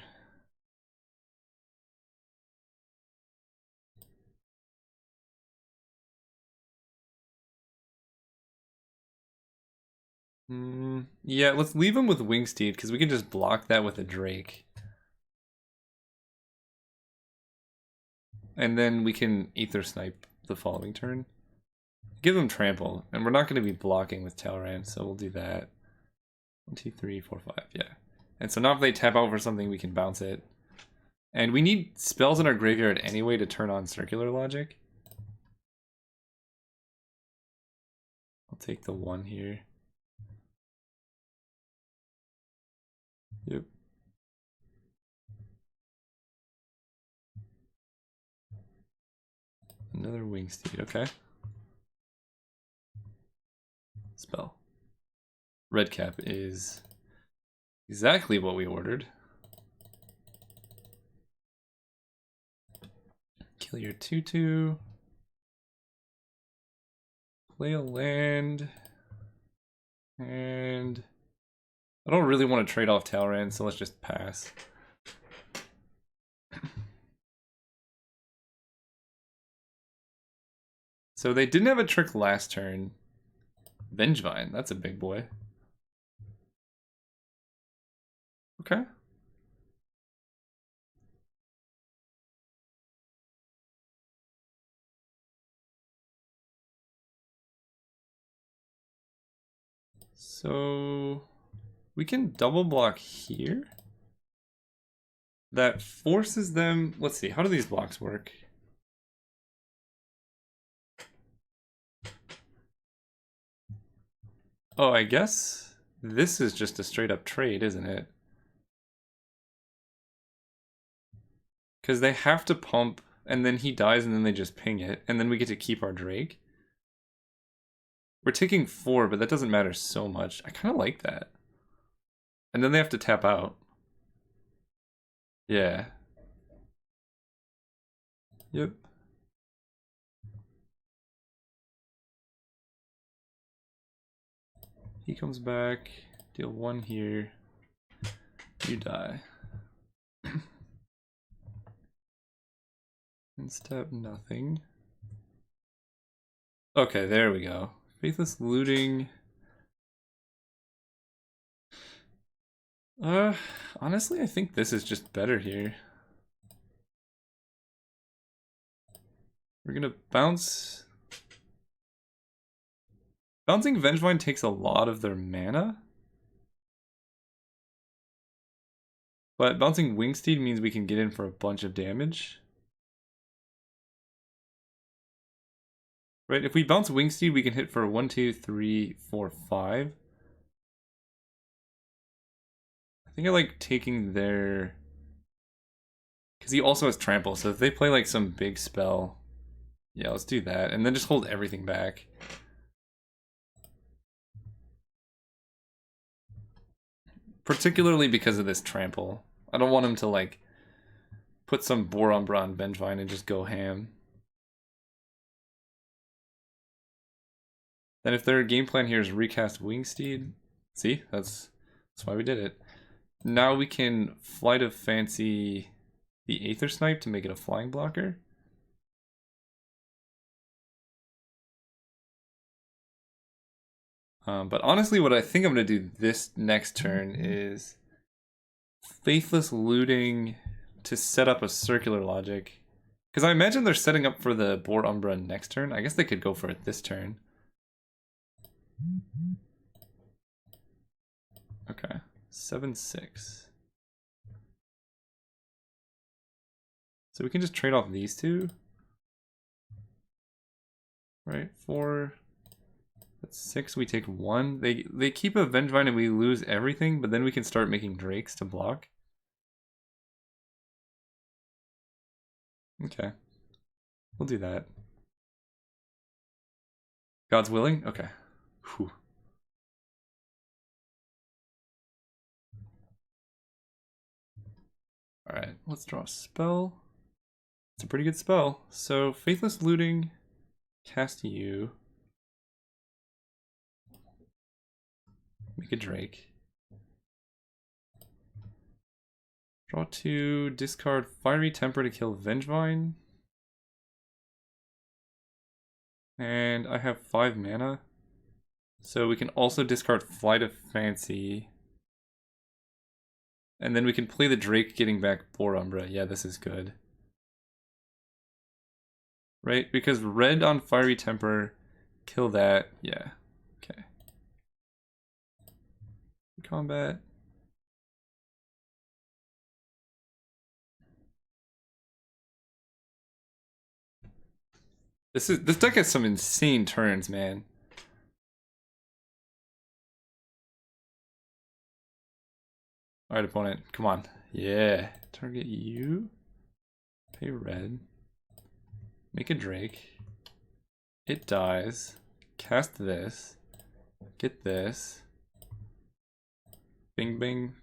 Yeah, let's leave him with Wingsteed because we can just block that with a Drake. And then we can Aether Snipe the following turn. Give him Trample, and we're not going to be blocking with Talrand, so we'll do that. 1, 2, 3, 4, 5, yeah. And so now if they tap out for something, we can bounce it. And we need spells in our graveyard anyway to turn on Circular Logic. I'll take the 1 here. Yep. Another Wingsteed, okay. Spell. Red cap is exactly what we ordered. Kill your 2/2. Play a land. And I don't really want to trade off Talrand, so let's just pass. So they didn't have a trick last turn. Vengevine, that's a big boy. Okay. So we can double block here. That forces them. Let's see, how do these blocks work? Oh, I guess this is just a straight up trade, isn't it? Because they have to pump, and then he dies, and then they just ping it, and then we get to keep our Drake. We're taking 4, but that doesn't matter so much. I kind of like that. And then they have to tap out. Yeah. Yep. He comes back. Deal 1 here. You die. And step nothing. Okay, there we go. Faithless Looting. Honestly, I think this is just better here. We're gonna bounce. Bouncing Vengevine takes a lot of their mana. But bouncing Wingsteed means we can get in for a bunch of damage. Right, if we bounce Wingsteed, we can hit for 1, 2, 3, 4, 5. I think I like taking their... Because he also has Trample, so if they play like some big spell... Yeah, let's do that, and then just hold everything back. Particularly because of this Trample. I don't want him to like put some Boar Umbra on Vengevine and just go ham. Then if their game plan here is recast Wingsteed, see, that's why we did it. Now we can Flight of Fancy the Aether Snipe to make it a flying blocker. But honestly, what I think I'm going to do this next turn is Faithless Looting to set up a Circular Logic. Because I imagine they're setting up for the Boar Umbra next turn. I guess they could go for it this turn. Okay, 7/6. So we can just trade off these two. Right, 4. That's 6, we take 1. They keep a Vengevine and we lose everything, but then we can start making Drakes to block. Okay. We'll do that. God's willing? Okay. Whew. Alright, let's draw a spell. It's a pretty good spell. So, Faithless Looting, cast you. Make a Drake. Draw 2, discard Fiery Temper to kill Vengevine. And I have 5 mana. So we can also discard Flight of Fancy. And then we can play the Drake getting back Boar Umbra. Yeah, this is good. Right? Because red on Fiery Temper, kill that. Yeah. Okay. Combat. This deck has some insane turns, man. Alright, opponent. Come on. Yeah. Target you. Pay red. Make a Drake. It dies. Cast this. Get this. Bing bing.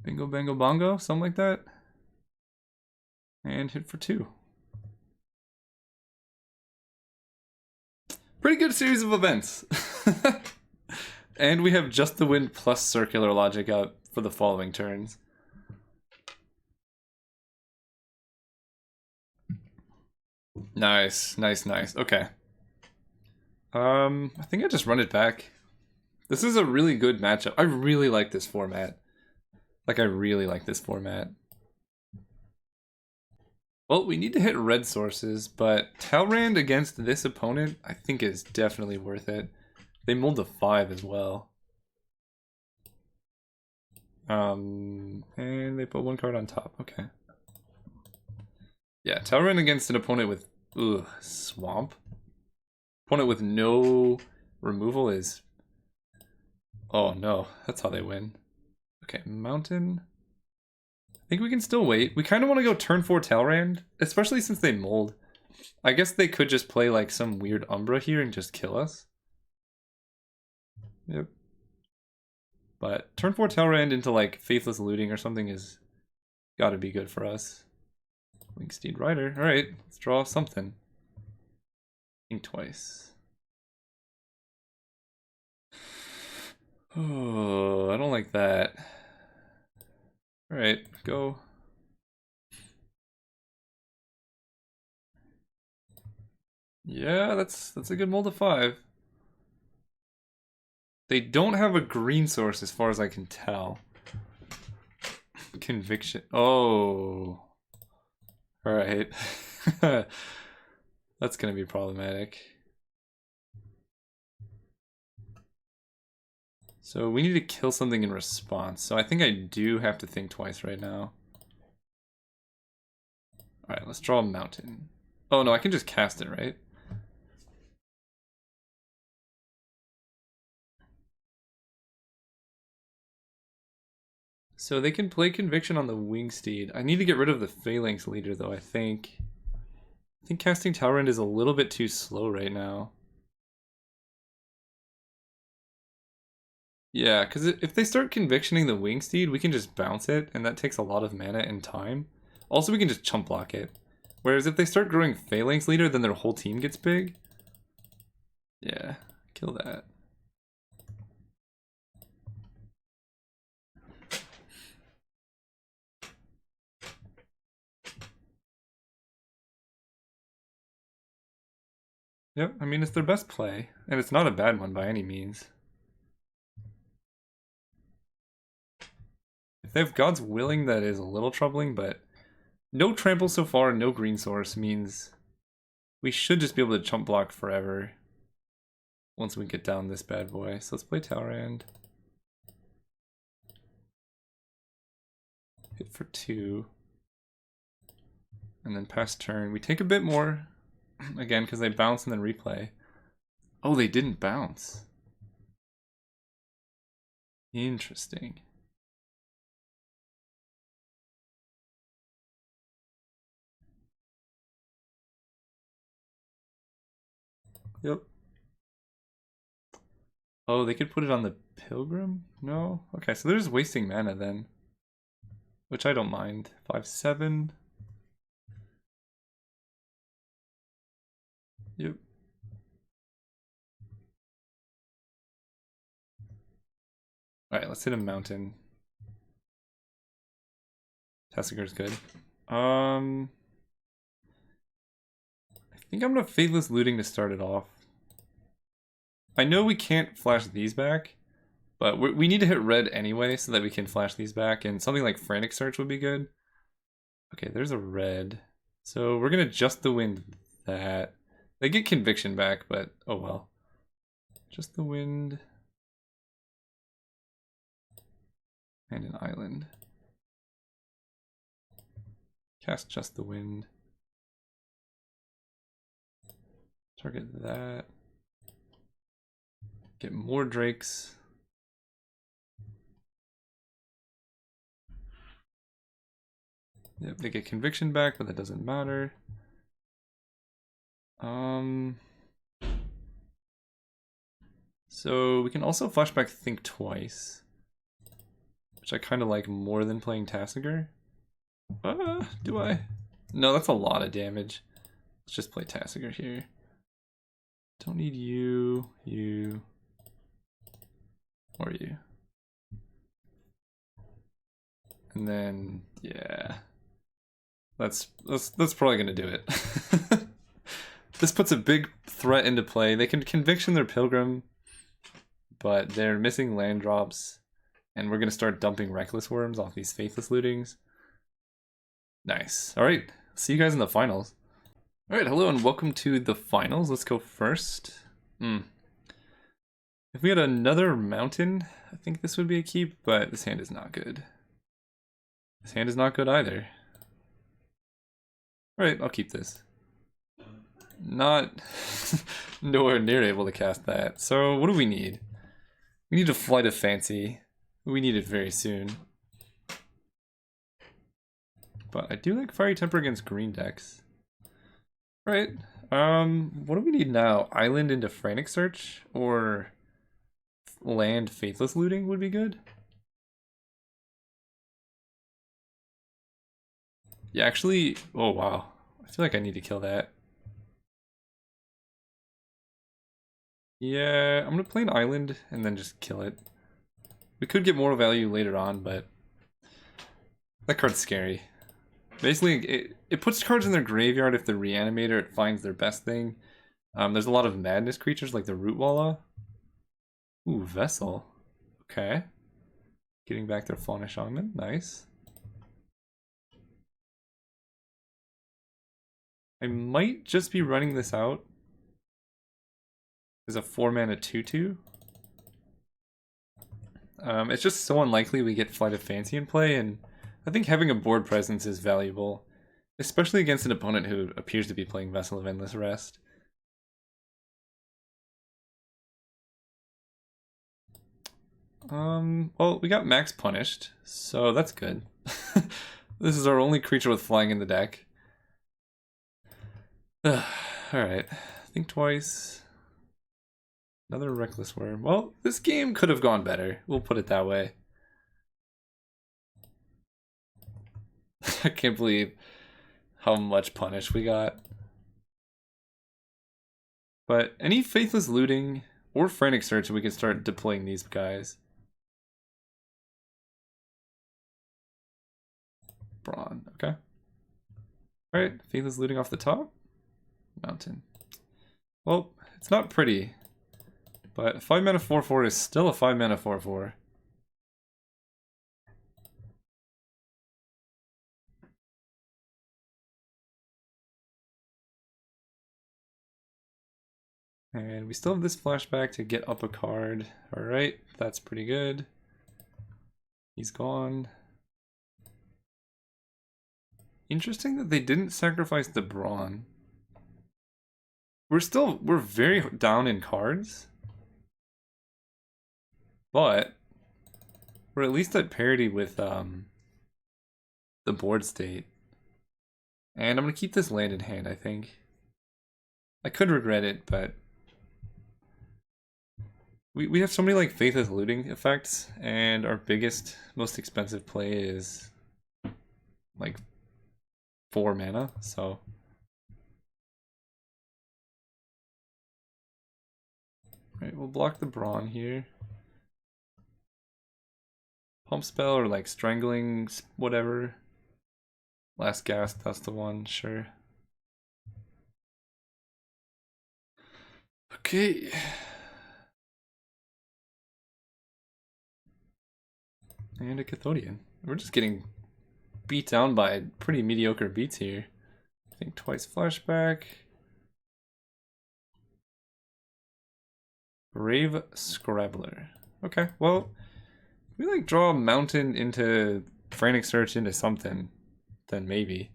Bingo bango bongo. Something like that. And hit for 2. Pretty good series of events. And we have Just the Wind plus Circular Logic up for the following turns. Nice, nice, nice. Okay. I think I just run it back. This is a really good matchup. I really like this format. Like, I really like this format. Well, we need to hit red sources, but Talrand against this opponent, I think is definitely worth it. They mulled a 5 as well. And they put 1 card on top. Okay. Yeah, Talrand against an opponent with Swamp. Opponent with no removal is... Oh no, that's how they win. Okay, Mountain. I think we can still wait. We kind of want to go turn 4 Talrand, especially since they mold. I guess they could just play like some weird Umbra here and just kill us. Yep. But turn 4 Talrand into like Faithless Looting or something is gotta be good for us. Wingsteed Rider. Alright, let's draw something. Think twice. Oh, I don't like that. Alright, go. Yeah, that's a good mold of 5. They don't have a green source as far as I can tell. Conviction. Oh. Alright. That's gonna be problematic. So we need to kill something in response. So I think I do have to think twice right now. Alright, let's draw a mountain. Oh no, I can just cast it, right? So they can play Conviction on the Wingsteed. I need to get rid of the Phalanx Leader though, I think. I think casting Talrand is a little bit too slow right now. Yeah, because if they start convictioning the Wingsteed, we can just bounce it, and that takes a lot of mana and time. Also, we can just chump block it. Whereas if they start growing Phalanx Leader, then their whole team gets big. Yeah, kill that. Yep, I mean, it's their best play, and it's not a bad one by any means. If they have God's Willing, that is a little troubling, but no trample so far and no green source means we should just be able to chump block forever once we get down this bad boy. So let's play Talrand. Hit for 2. And then pass turn. We take a bit more, again, because they bounce and then replay. Oh, they didn't bounce. Interesting. Yep. Oh, they could put it on the Pilgrim? No? Okay, so they're just wasting mana then. Which I don't mind. 5/7. Yep. Alright, let's hit a mountain. Tessiger's good. I think I'm gonna Faithless Looting to start it off. I know we can't flash these back, but we need to hit red anyway so that we can flash these back, and something like Frantic Search would be good. Okay, there's a red. So we're gonna Just the Wind that. They get Conviction back, but oh well. Just the Wind. And an island. Cast Just the Wind. Target that. Get more drakes. Yep, they get Conviction back, but that doesn't matter. So we can also flashback Think Twice, which I kind of like more than playing Tasigur. Do I? No, that's a lot of damage. Let's just play Tasigur here. Don't need you, or you. And then, yeah. That's probably gonna do it. This puts a big threat into play. They can Conviction their Pilgrim, but they're missing land drops, and we're gonna start dumping Reckless Worms off these Faithless Lootings. Nice. Alright, see you guys in the finals. Alright, hello and welcome to the finals. Let's go first. If we had another mountain, I think this would be a keep, but this hand is not good. This hand is not good either. Alright, I'll keep this. Not nowhere near able to cast that. So what do we need? We need a Flight of Fancy. We need it very soon. But I do like Fiery Temper against green decks. Right. What do we need now? Island into Frantic Search? Or land Faithless Looting would be good? Yeah, actually, oh wow. I feel like I need to kill that. Yeah, I'm gonna play an island and then just kill it. We could get more value later on, but that card's scary. Basically, it puts cards in their graveyard if the Reanimator it finds their best thing. There's a lot of madness creatures like the Rootwalla. Ooh, Vessel. Okay. Getting back their Fauna Shaman, nice. I might just be running this out. There's a 4-mana 2/2. It's just so unlikely we get Flight of Fancy in play, and I think having a board presence is valuable, especially against an opponent who appears to be playing Vessel of Endless Rest. Well, we got Max punished, so that's good. This is our only creature with flying in the deck. Alright, Think Twice. Another Reckless Worm. Well, this game could have gone better. We'll put it that way. I can't believe how much punish we got. But any Faithless Looting or Frantic Search, we can start deploying these guys. Brawn, okay. Alright, Faithless Looting off the top. Mountain. Well, it's not pretty. But 5-mana 4/4 is still a 5-mana 4/4. And we still have this flashback to get up a card. Alright, that's pretty good. He's gone. Interesting that they didn't sacrifice the Brawn. We're very down in cards. But we're at least at parity with the board state. And I'm gonna keep this land in hand, I think. I could regret it, but We have so many like Faithless Looting effects, and our biggest, most expensive play is like 4 mana, so. Right, we'll block the Brawn here. Pump spell or like strangling, whatever. Last gasp, that's the one, sure. Okay. And a Cathodian. We're just getting beat down by pretty mediocre beats here. I think twice flashback. Brave Scrabbler. Okay, well, we like draw a mountain into Frantic Search into something, then maybe.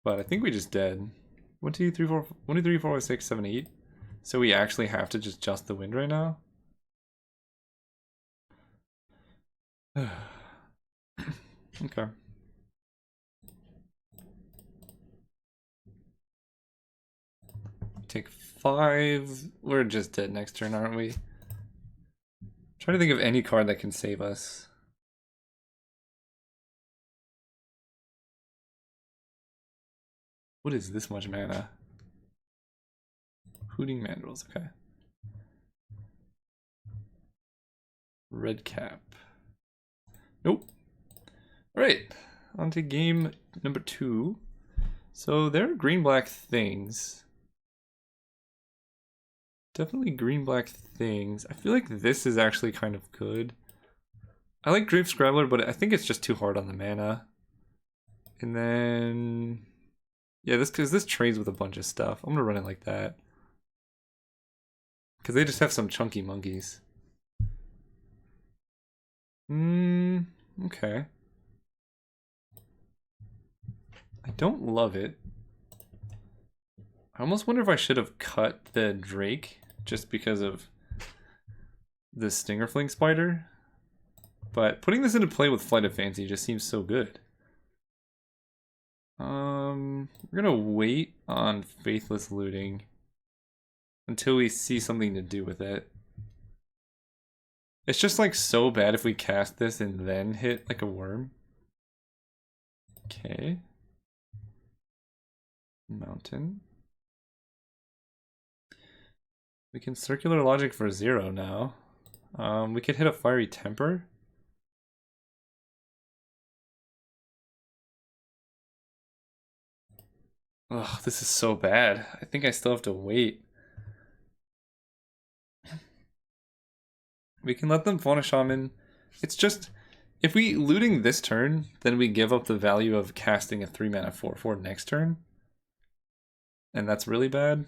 But I think we just dead. 1, 2, 3, 4, 1, 2, 3, 4, 5, 6, 7, 8. So we actually have to just adjust the wind right now. Okay. Take 5. We're just dead next turn, aren't we? Trying to think of any card that can save us. What is this much mana? Hooting Mandrills, okay. Red cap. Nope. Alright, on to game number 2. So there are green-black things. Definitely green-black things. I feel like this is actually kind of good. I like Grave Scrabbler, but I think it's just too hard on the mana. And then... yeah, because this trades with a bunch of stuff. I'm gonna run it like that. Because they just have some chunky monkeys. Okay. I don't love it. I almost wonder if I should have cut the Drake just because of the Stinger Fling Spider. But putting this into play with Flight of Fancy just seems so good. We're gonna wait on Faithless Looting until we see something to do with it. It's just like so bad if we cast this and then hit like a worm. Okay. Mountain. We can Circular Logic for 0 now. We could hit a Fiery Temper. Ugh, this is so bad. I think I still have to wait. We can let them Fauna Shaman. It's just, if we looting this turn, then we give up the value of casting a 3 mana 4/4 next turn. And that's really bad.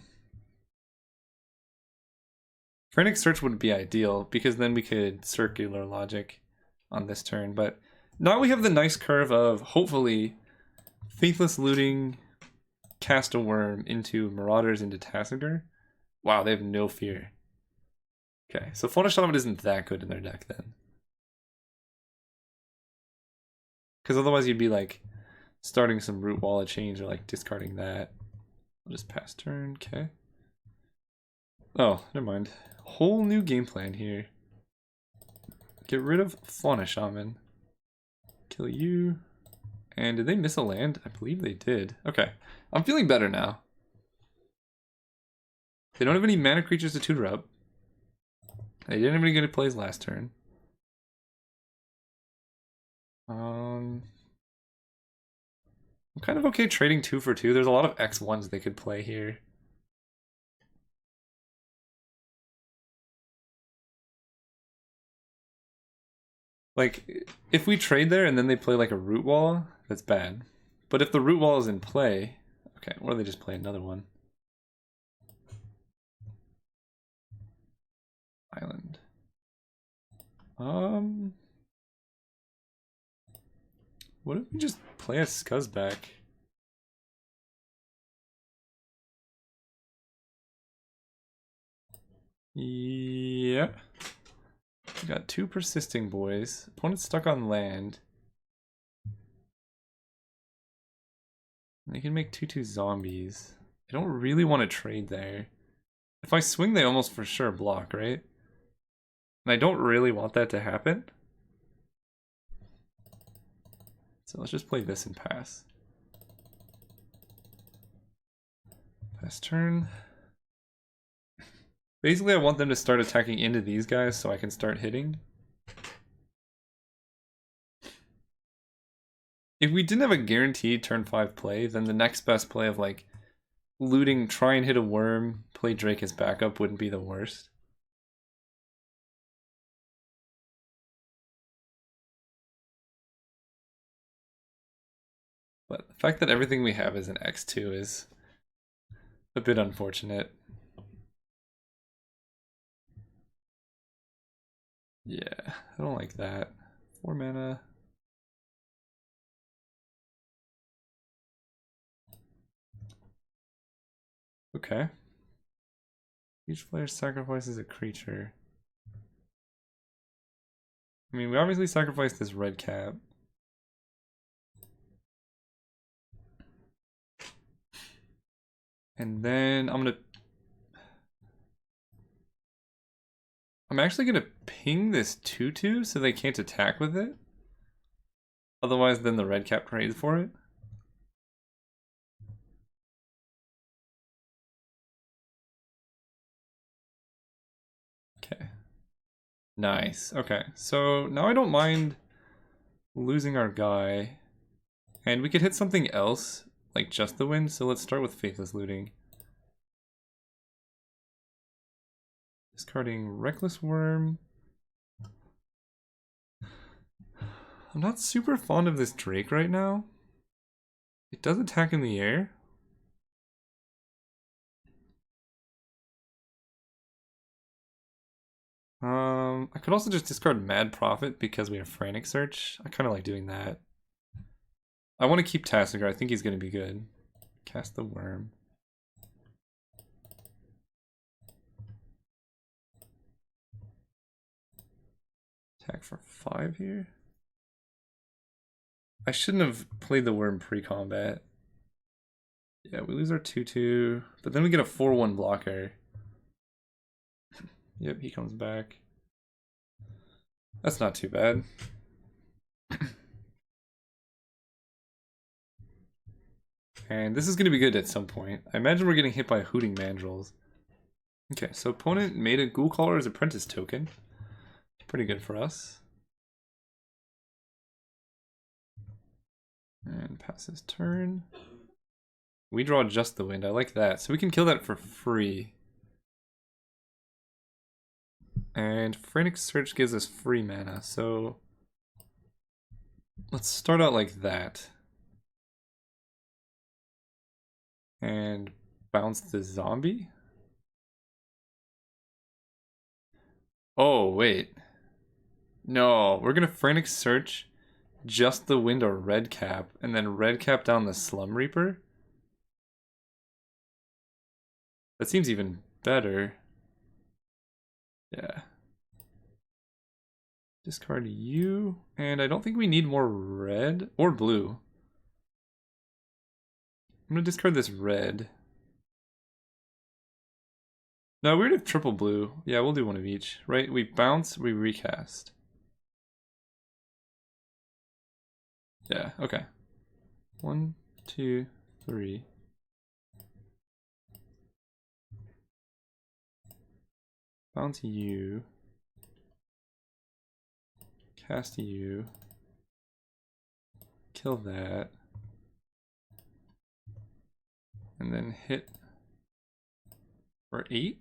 Frantic Search would be ideal, because then we could Circular Logic on this turn. But now we have the nice curve of, hopefully, Faithless Looting, cast a worm into Marauders into Tassiger. Wow, they have no fear. Okay, so Fauna Shaman isn't that good in their deck then. Because otherwise you'd be like starting some Root Wall of Change or like discarding that. I'll just pass turn, okay. Oh, never mind. Whole new game plan here. Get rid of Fauna Shaman. Kill you. And did they miss a land? I believe they did. Okay, I'm feeling better now. They don't have any mana creatures to tutor up. They didn't have any good plays last turn. I'm kind of okay trading 2 for 2. There's a lot of X1s they could play here. Like, if we trade there and then they play like a Root Wall, that's bad. But if the Root Wall is in play... okay, or they just play another one. Island. What if we just play a Scuzzback? Yeah. We got 2 Persisting Boys. Opponent's stuck on land. They can make 2/2 zombies. I don't really want to trade there. If I swing, they almost for sure block, right? And I don't really want that to happen. So let's just play this and pass. Pass turn. Basically, I want them to start attacking into these guys so I can start hitting. If we didn't have a guaranteed turn 5 play, then the next best play of like looting, try and hit a worm, play Drake as backup wouldn't be the worst. But the fact that everything we have is an X2 is a bit unfortunate. Yeah, I don't like that. 4 mana. Okay. Each player sacrifices a creature. I mean, we obviously sacrificed this red cap. And then I'm actually gonna ping this 2/2 so they can't attack with it. Otherwise, then the red cap trades for it. Okay. Nice. Okay. So now I don't mind losing our guy. And we could hit something else, like just the win. So let's start with Faithless Looting. Discarding Reckless Worm. I'm not super fond of this Drake right now. It does attack in the air. I could also just discard Mad Prophet because we have Frantic Search. I kind of like doing that. I want to keep Tasigur. I think he's going to be good. Cast the Worm. Attack for 5 here. I shouldn't have played the Worm pre-combat. Yeah, we lose our 2/2, but then we get a 4/1 blocker. Yep, he comes back. That's not too bad. And this is going to be good at some point. I imagine we're getting hit by Hooting Mandrills. Okay, so opponent made a Ghoul Caller's Apprentice token. Pretty good for us. And pass his turn. We draw just the wind. I like that. So we can kill that for free. And Frantic Search gives us free mana. So let's start out like that. And bounce the zombie. Oh, wait. No, we're going to Frantic Search just the wind or red cap, and then red cap down the Slum Reaper. That seems even better. Yeah. Discard you, and I don't think we need more red or blue. I'm gonna discard this red. No, we're gonna have triple blue. Yeah, we'll do one of each, right? We bounce, we recast. Yeah, okay. 1, 2, 3. Bounce you. Cast you. Kill that. And then hit for 8.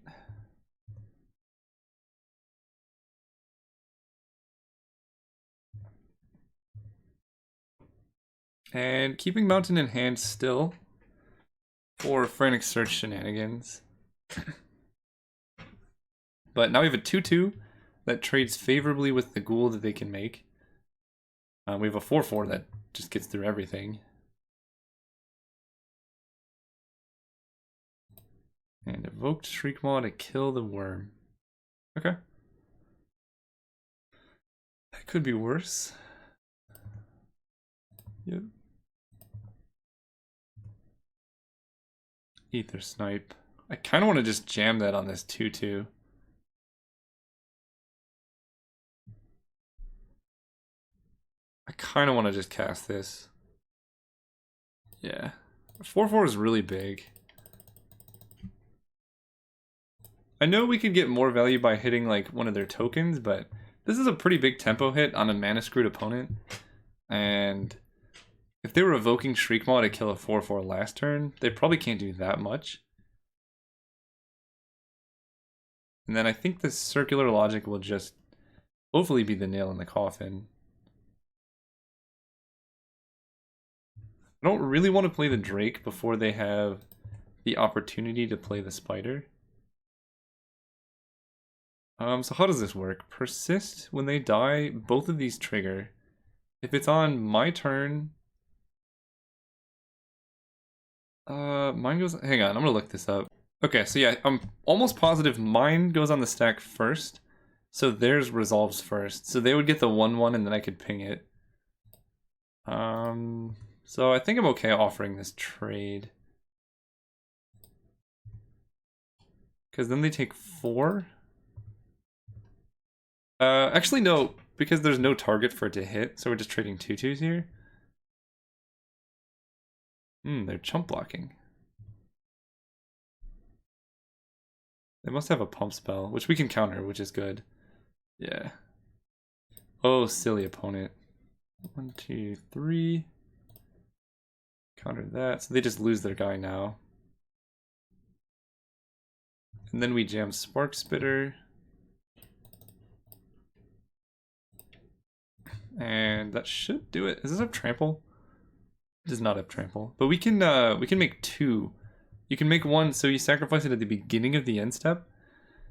And keeping Mountain in hand still for Frantic Search shenanigans. But now we have a 2/2 that trades favorably with the ghoul that they can make. We have a 4/4 that just gets through everything. And evoked Shriekmaw to kill the worm. Okay. That could be worse. Yep. Ether Snipe. I kind of want to just jam that on this 2/2. I kind of want to just cast this. Yeah. 4/4 is really big. I know we could get more value by hitting like one of their tokens, but this is a pretty big tempo hit on a mana screwed opponent. And if they were evoking Shriekmaw to kill a 4/4 last turn, they probably can't do that much. And then I think the circular logic will just hopefully be the nail in the coffin. I don't really want to play the Drake before they have the opportunity to play the Spider. So how does this work? Persist, when they die, both of these trigger. If it's on my turn... mine goes... Hang on, I'm gonna look this up. Okay, so yeah, I'm almost positive mine goes on the stack first. So theirs resolves first. So they would get the 1/1 and then I could ping it. So I think I'm okay offering this trade. Because then they take 4. Actually no, because there's no target for it to hit, so we're just trading 2/2s here. They're chump blocking. They must have a pump spell, which we can counter, which is good. Yeah. Oh, silly opponent. 1, 2, 3. Counter that. So they just lose their guy now. And then we jam Spark Spitter. And that should do it. Does this have trample? It does not have trample. But we can make 2. You can make 1, so you sacrifice it at the beginning of the end step.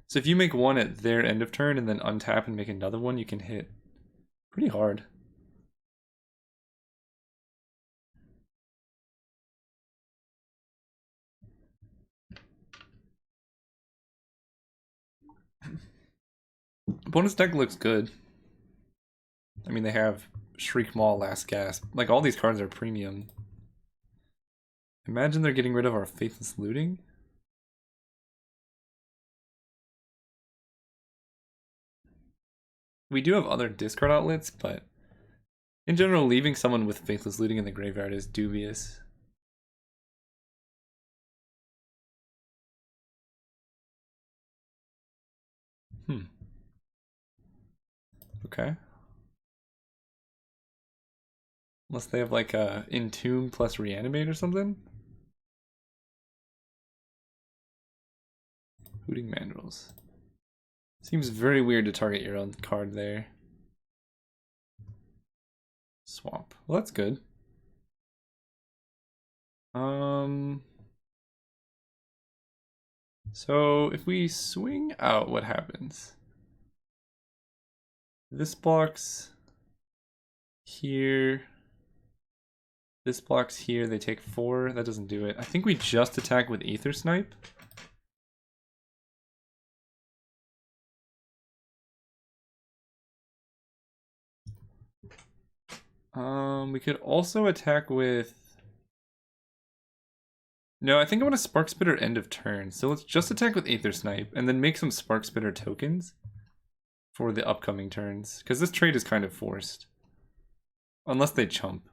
So if you make 1 at their end of turn and then untap and make another one, you can hit pretty hard. Bonus deck looks good. I mean, they have Shriek Maw, Last Gasp. Like, all these cards are premium. Imagine they're getting rid of our Faithless Looting. We do have other discard outlets, but in general, leaving someone with Faithless Looting in the graveyard is dubious. Okay. Unless they have like a Entomb plus Reanimate or something. Hooting Mandrills. Seems very weird to target your own card there. Swamp. Well, that's good. So if we swing out, what happens? This blocks here. This blocks here. They take 4. That doesn't do it. I think we just attack with Aether Snipe. We could also attack with... No, I think I want to Spark Spitter end of turn. So let's just attack with Aether Snipe and then make some Spark Spitter tokens for the upcoming turns. Because this trade is kind of forced. Unless they chump.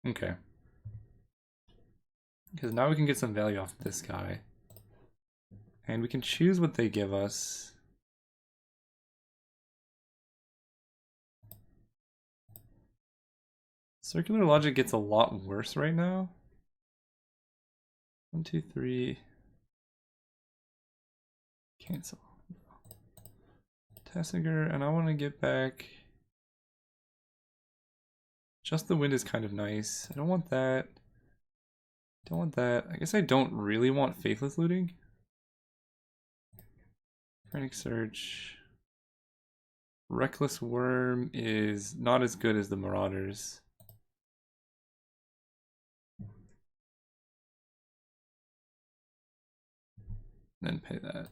Okay. Because now we can get some value off this guy. And we can choose what they give us. Circular Logic gets a lot worse right now. 1, 2, 3. Cancel. Tessiger, and I want to get back... Just the Wind is kind of nice. I don't want that. Don't want that. I guess I don't really want Faithless Looting. Frantic Search. Reckless Worm is not as good as the Marauders. Then pay that.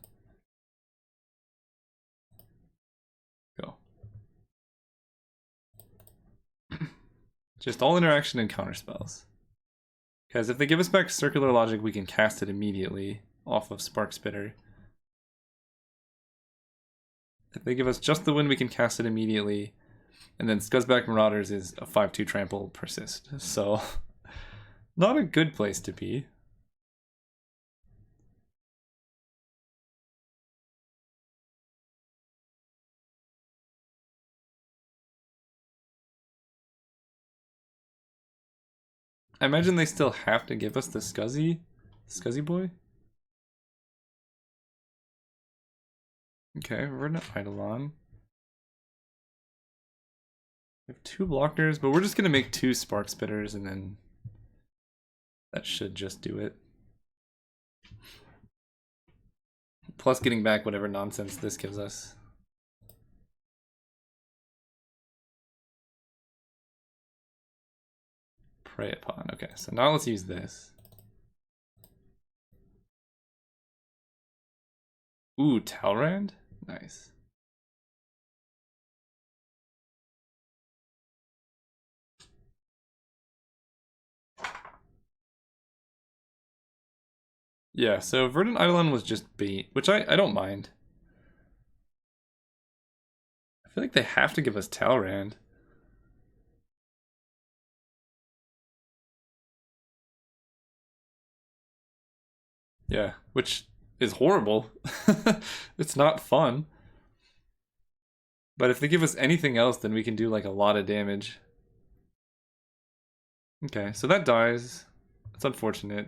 Go. Just all interaction and counter spells. Because if they give us back Circular Logic, we can cast it immediately off of Spark Spitter. If they give us just the wind, we can cast it immediately. And then Scuzzback Marauders is a 5/2 trample persist. So, not a good place to be. I imagine they still have to give us the Scuzzy boy. Okay, we're gonna Eidolon. We have 2 blockers, but we're just gonna make 2 Spark Spitters and then that should just do it. Plus getting back whatever nonsense this gives us. Prey upon. Okay, so now let's use this. Ooh, Talrand? Nice. Yeah, so Verdant Eidolon was just bait, which I don't mind. I feel like they have to give us Talrand. Yeah, which is horrible. It's not fun. But if they give us anything else, then we can do like a lot of damage. Okay, so that dies. That's unfortunate.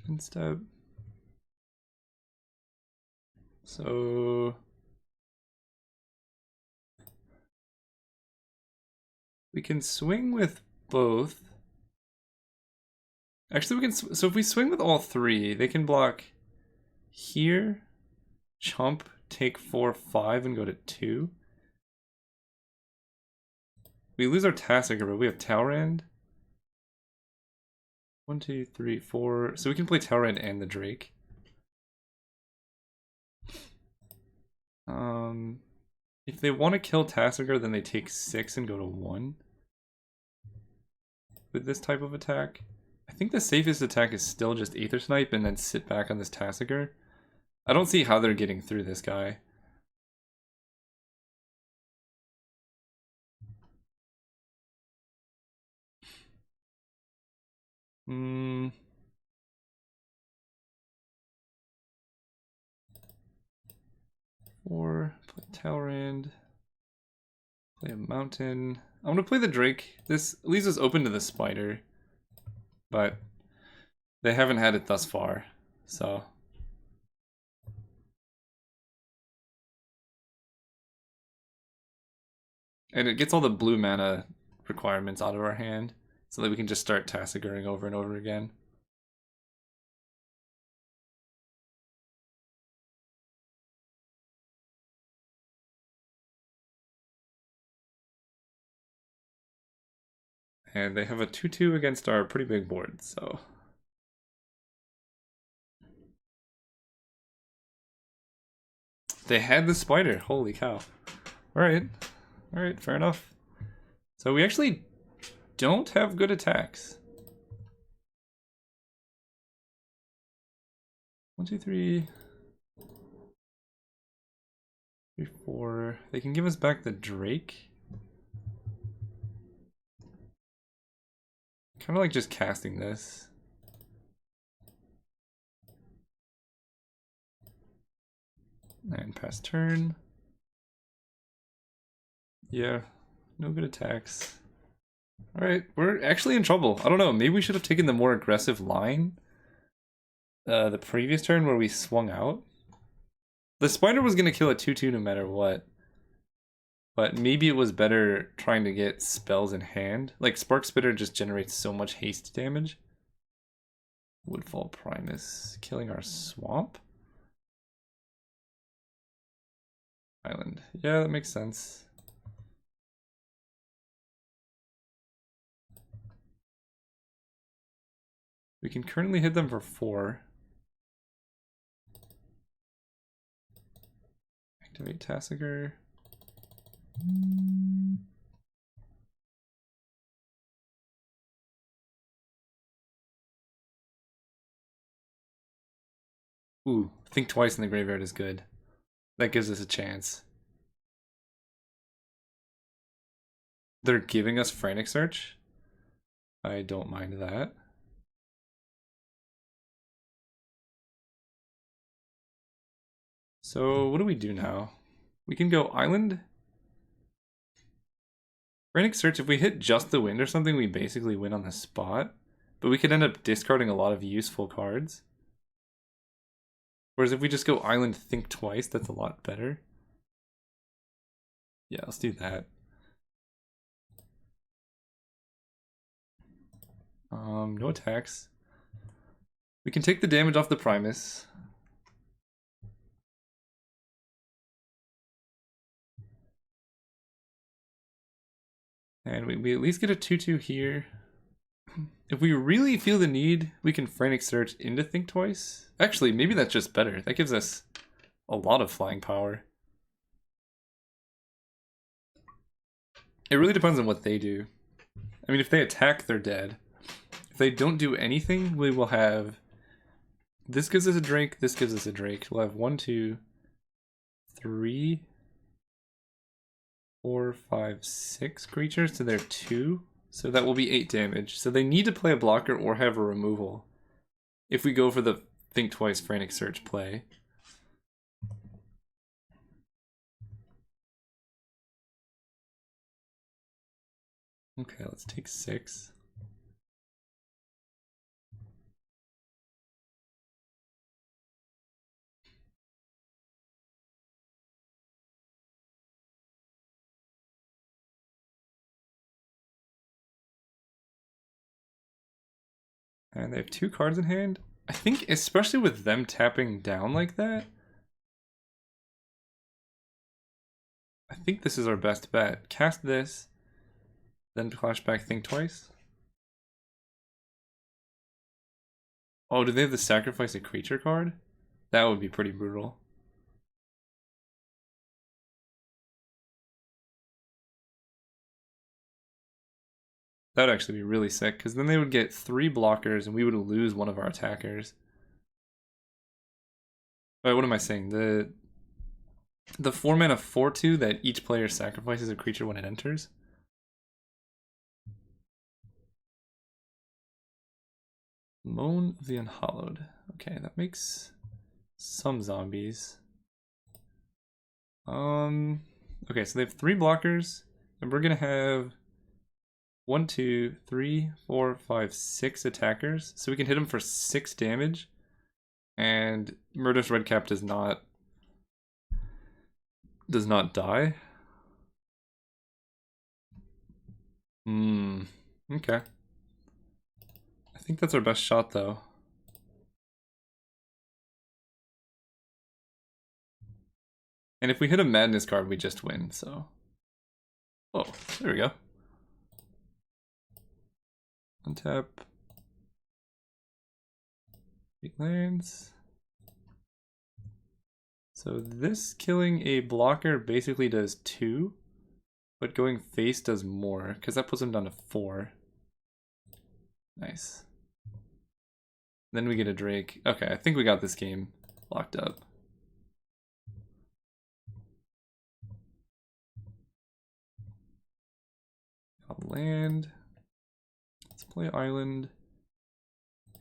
Instead. So we can swing with both. Actually, we can. So if we swing with all 3, they can block here, chump, take 4, 5, and go to 2. We lose our Tassiger, but we have Talrand. 1, 2, 3, 4. So we can play Talrand and the Drake. If they want to kill Tassiger, then they take 6 and go to 1. With this type of attack. I think the safest attack is still just Aether Snipe and then sit back on this Tassiger. I don't see how they're getting through this guy. Or play Talrand. Play a Mountain. I'm gonna play the Drake. This leaves us open to the Spider. But they haven't had it thus far, so. And it gets all the blue mana requirements out of our hand, so that we can just start Tassigering over and over again. And they have a 2/2 against our pretty big board, so. They had the Spider, holy cow. Alright, fair enough. So we actually don't have good attacks. 1, 2, 3, 3, 4. They can give us back the Drake. Kind of like just casting this. And pass turn. Yeah, no good attacks. Alright, we're actually in trouble. I don't know, maybe we should have taken the more aggressive line the previous turn where we swung out. The Spider was going to kill a 2/2 no matter what. But maybe it was better trying to get spells in hand. Like, Spark Spitter just generates so much haste damage. Woodfall Primus, killing our swamp? Island. Yeah, that makes sense. We can currently hit them for 4. Activate Tassiger. Ooh, think twice in the graveyard is good. That gives us a chance. They're giving us Frantic Search. I don't mind that. So what do we do now? We can go Island. Frantic Search, if we hit just the wind or something, we basically win on the spot. But we could end up discarding a lot of useful cards. Whereas if we just go Island Think Twice, that's a lot better. Yeah, let's do that. No attacks. We can take the damage off the Primus. And we at least get a 2/2 here. If we really feel the need, we can Frantic Search into Think Twice. Actually, maybe that's just better. That gives us a lot of flying power. It really depends on what they do. I mean, if they attack, they're dead. If they don't do anything, we will have... This gives us a Drake, this gives us a Drake. We'll have 1, 2, 3, 4, 5, 6 creatures to their 2. So that will be 8 damage. So they need to play a blocker or have a removal if we go for the Think Twice Frantic Search play. Okay, let's take 6. And they have 2 cards in hand. I think, especially with them tapping down like that, I think this is our best bet. Cast this, then flashback Think Twice. Oh, do they have the sacrifice a creature card? That would be pretty brutal. That would actually be really sick, because then they would get 3 blockers and we would lose one of our attackers. Wait, what am I saying? The 4-mana 4/2 that each player sacrifices a creature when it enters? Moan of the Unhallowed. Okay, that makes some zombies. Okay, so they have 3 blockers, and we're gonna have 1, 2, 3, 4, 5, 6 attackers. So we can hit them for 6 damage. And Murderous Redcap does not die. Okay. I think that's our best shot though. And if we hit a Madness card, we just win, so. Oh, there we go. Untap. 8 lands. So this killing a blocker basically does 2, but going face does more, because that puts him down to 4. Nice. Then we get a Drake. Okay, I think we got this game locked up. Land. Let's play Island.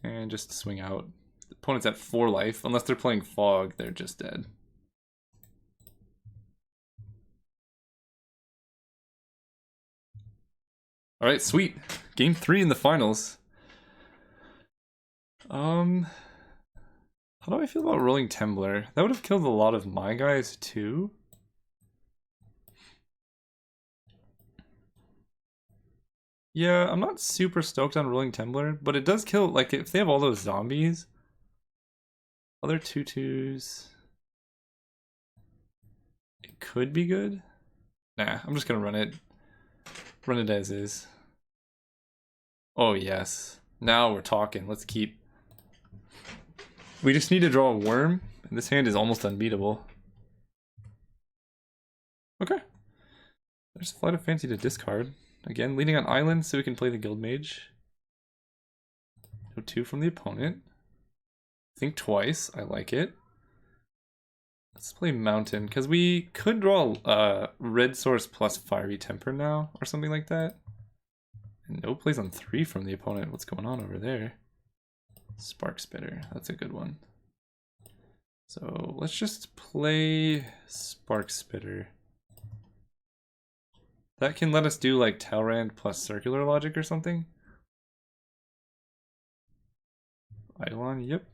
And just swing out. The opponent's at 4 life. Unless they're playing Fog, they're just dead. Alright, sweet. Game 3 in the finals. How do I feel about rolling Tembler? That would have killed a lot of my guys too. Yeah, I'm not super stoked on rolling Tembler, but it does kill, like, if they have all those zombies. Other 2/2s. It could be good. Nah, I'm just gonna run it. Run it as is. Oh, yes. Now we're talking. Let's keep. We just need to draw a worm, and this hand is almost unbeatable. Okay. There's Flight of Fancy to discard. Again, leading on Island so we can play the Guild Mage. No 2 from the opponent. Think twice. I like it. Let's play Mountain, because we could draw Red Source plus Fiery Temper now, or something like that. And no plays on 3 from the opponent. What's going on over there? Spark Spitter. That's a good one. So let's just play Spark Spitter. That can let us do like Talrand plus Circular Logic or something. Eidolon, yep.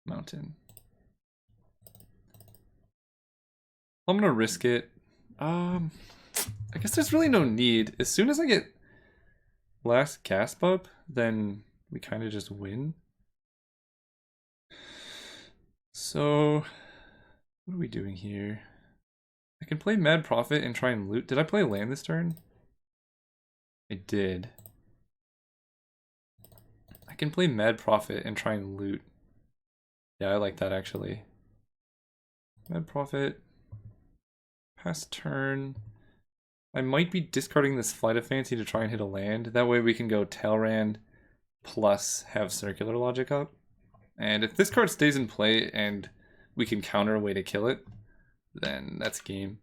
Mountain. I'm gonna risk it. I guess there's really no need. As soon as I get last gasp up, then we kind of just win. So, what are we doing here? I can play Mad Prophet and try and loot. Did I play land this turn? I did. I can play Mad Prophet and try and loot. Yeah, I like that actually. Mad Prophet. Pass turn. I might be discarding this Flight of Fancy to try and hit a land. That way we can go Talrand plus have Circular Logic up. And if this card stays in play and we can counter a way to kill it, then that's game.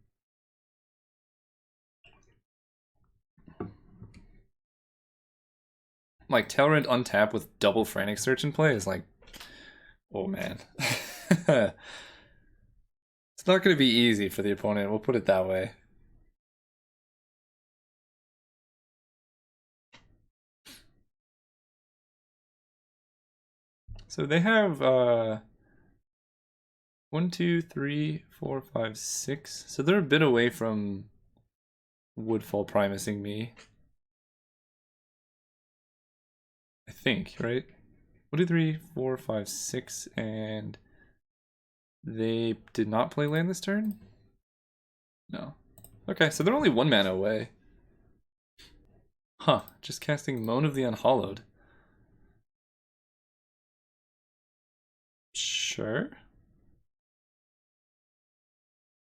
Like Talrand untap with double Frantic Search in play is like, oh man. It's not going to be easy for the opponent, we'll put it that way. So they have 1, 2, 3, 4, 5, 6. So they're a bit away from Woodfall Primusing me. I think, right? 1, 2, 3, 4, 5, 6, and they did not play land this turn? No. Okay, so they're only 1 mana away. Huh, just casting Moan of the Unhallowed. Sure.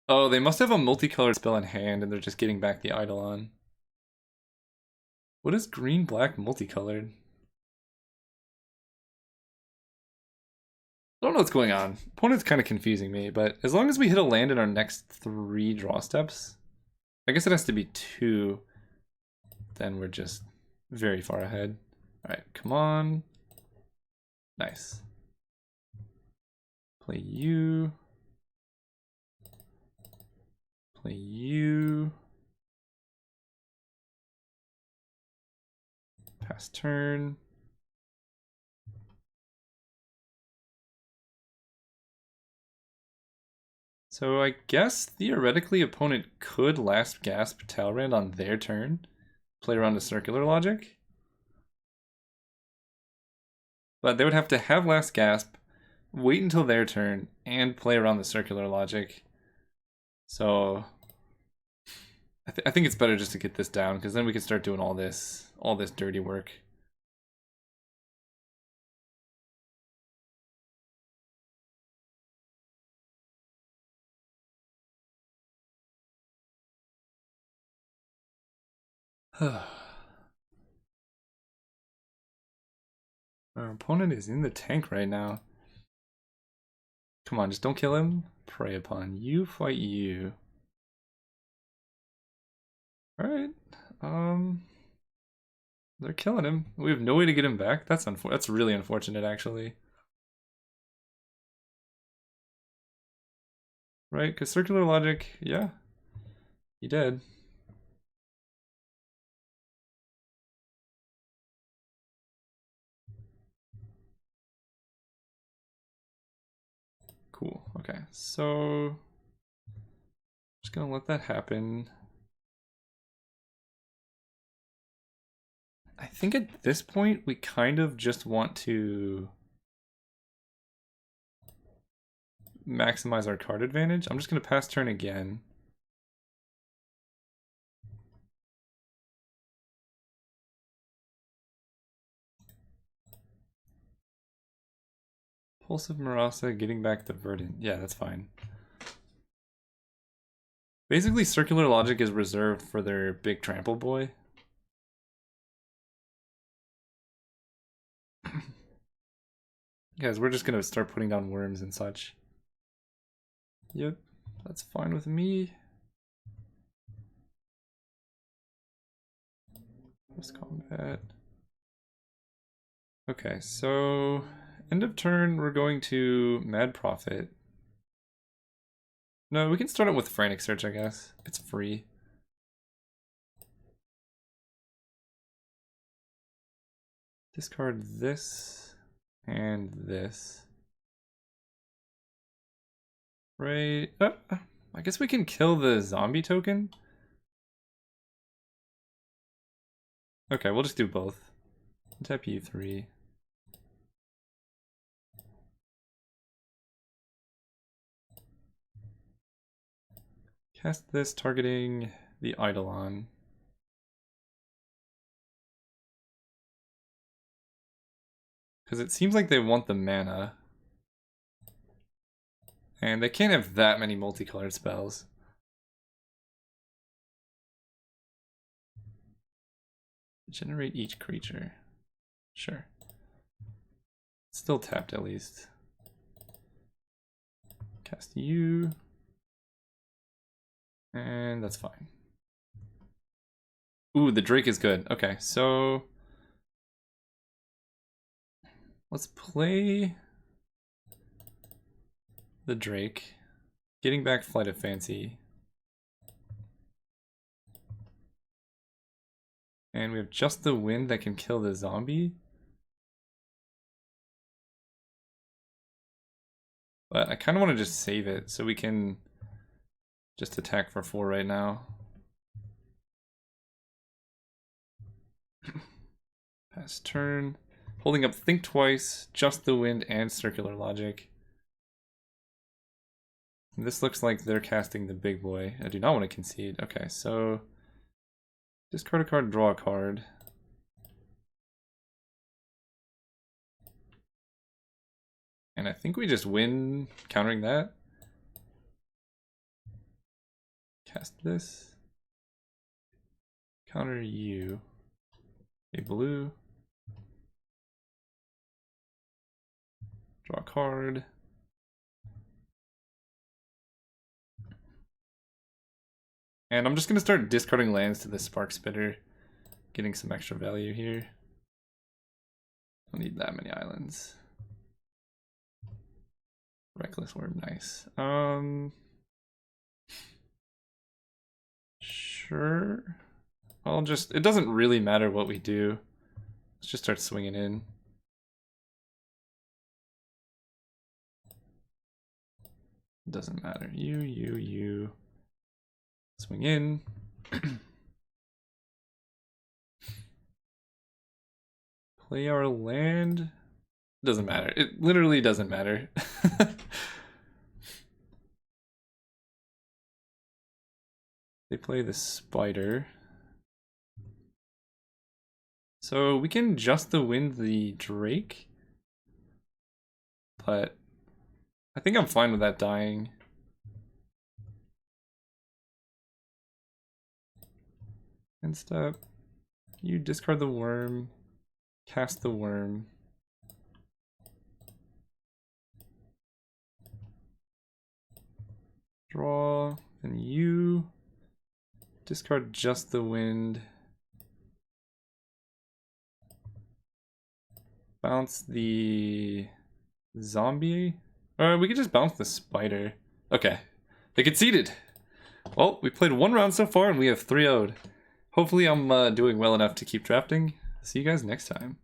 Oh, they must have a multicolored spell in hand and they're just getting back the Eidolon. What is green-black multicolored? I don't know what's going on. Opponent's kind of confusing me, but as long as we hit a land in our next 3 draw steps, I guess it has to be 2, then we're just very far ahead. Alright, come on. Nice. Play you. Play you. Pass turn. So I guess theoretically opponent could last gasp Talrand on their turn, play around a Circular Logic. But they would have to have last gasp, wait until their turn, and play around the Circular Logic. So I think it's better just to get this down, because then we can start doing all this dirty work. Our opponent is in the tank right now. Come on, just don't kill him. Prey upon you, fight you. Alright. They're killing him. We have no way to get him back. That's really unfortunate, actually. Right, because Circular Logic, yeah. He did. Cool. Okay, so just gonna let that happen. I think at this point we kind of just want to maximize our card advantage. I'm just gonna pass turn again. Impulsive Marasa, getting back the Verdant. Yeah, that's fine. Basically, Circular Logic is reserved for their big trample boy. Guys, we're just gonna start putting down worms and such. Yep, that's fine with me. Post combat. Okay, so end of turn, we're going to Mad Prophet. No, we can start it with Frantic Search, I guess. It's free. Discard this and this. Right. I guess we can kill the zombie token. Okay, we'll just do both. Tap U3. Cast this, targeting the Eidolon. Because it seems like they want the mana. And they can't have that many multicolored spells. Generate each creature. Sure. Still tapped at least. Cast you. And that's fine. Ooh, the Drake is good. Okay, so let's play the Drake. Getting back Flight of Fancy. And we have just the wind that can kill the zombie. But I kind of want to just save it so we can just attack for 4 right now. Pass turn. Holding up Think Twice, Just the Wind, and Circular Logic. And this looks like they're casting the big boy. I do not want to concede. Okay, so discard a card, draw a card. And I think we just win countering that. Cast this. Counter you. A blue. Draw a card. And I'm just going to start discarding lands to the Spark Spitter. Getting some extra value here. Don't need that many islands. Reckless Worm, nice. Sure. I'll just, it doesn't really matter what we do. Let's just start swinging in. It doesn't matter. You. Swing in. Play our land. Doesn't matter. It literally doesn't matter. They play the spider. So we can just the wind the Drake. But I think I'm fine with that dying. End step. You discard the worm. Cast the worm. Draw. Then you discard just the wind. Bounce the zombie. Or we could just bounce the spider. Okay. They conceded. Well, we played 1 round so far and we have 3-0'd. Hopefully I'm doing well enough to keep drafting. See you guys next time.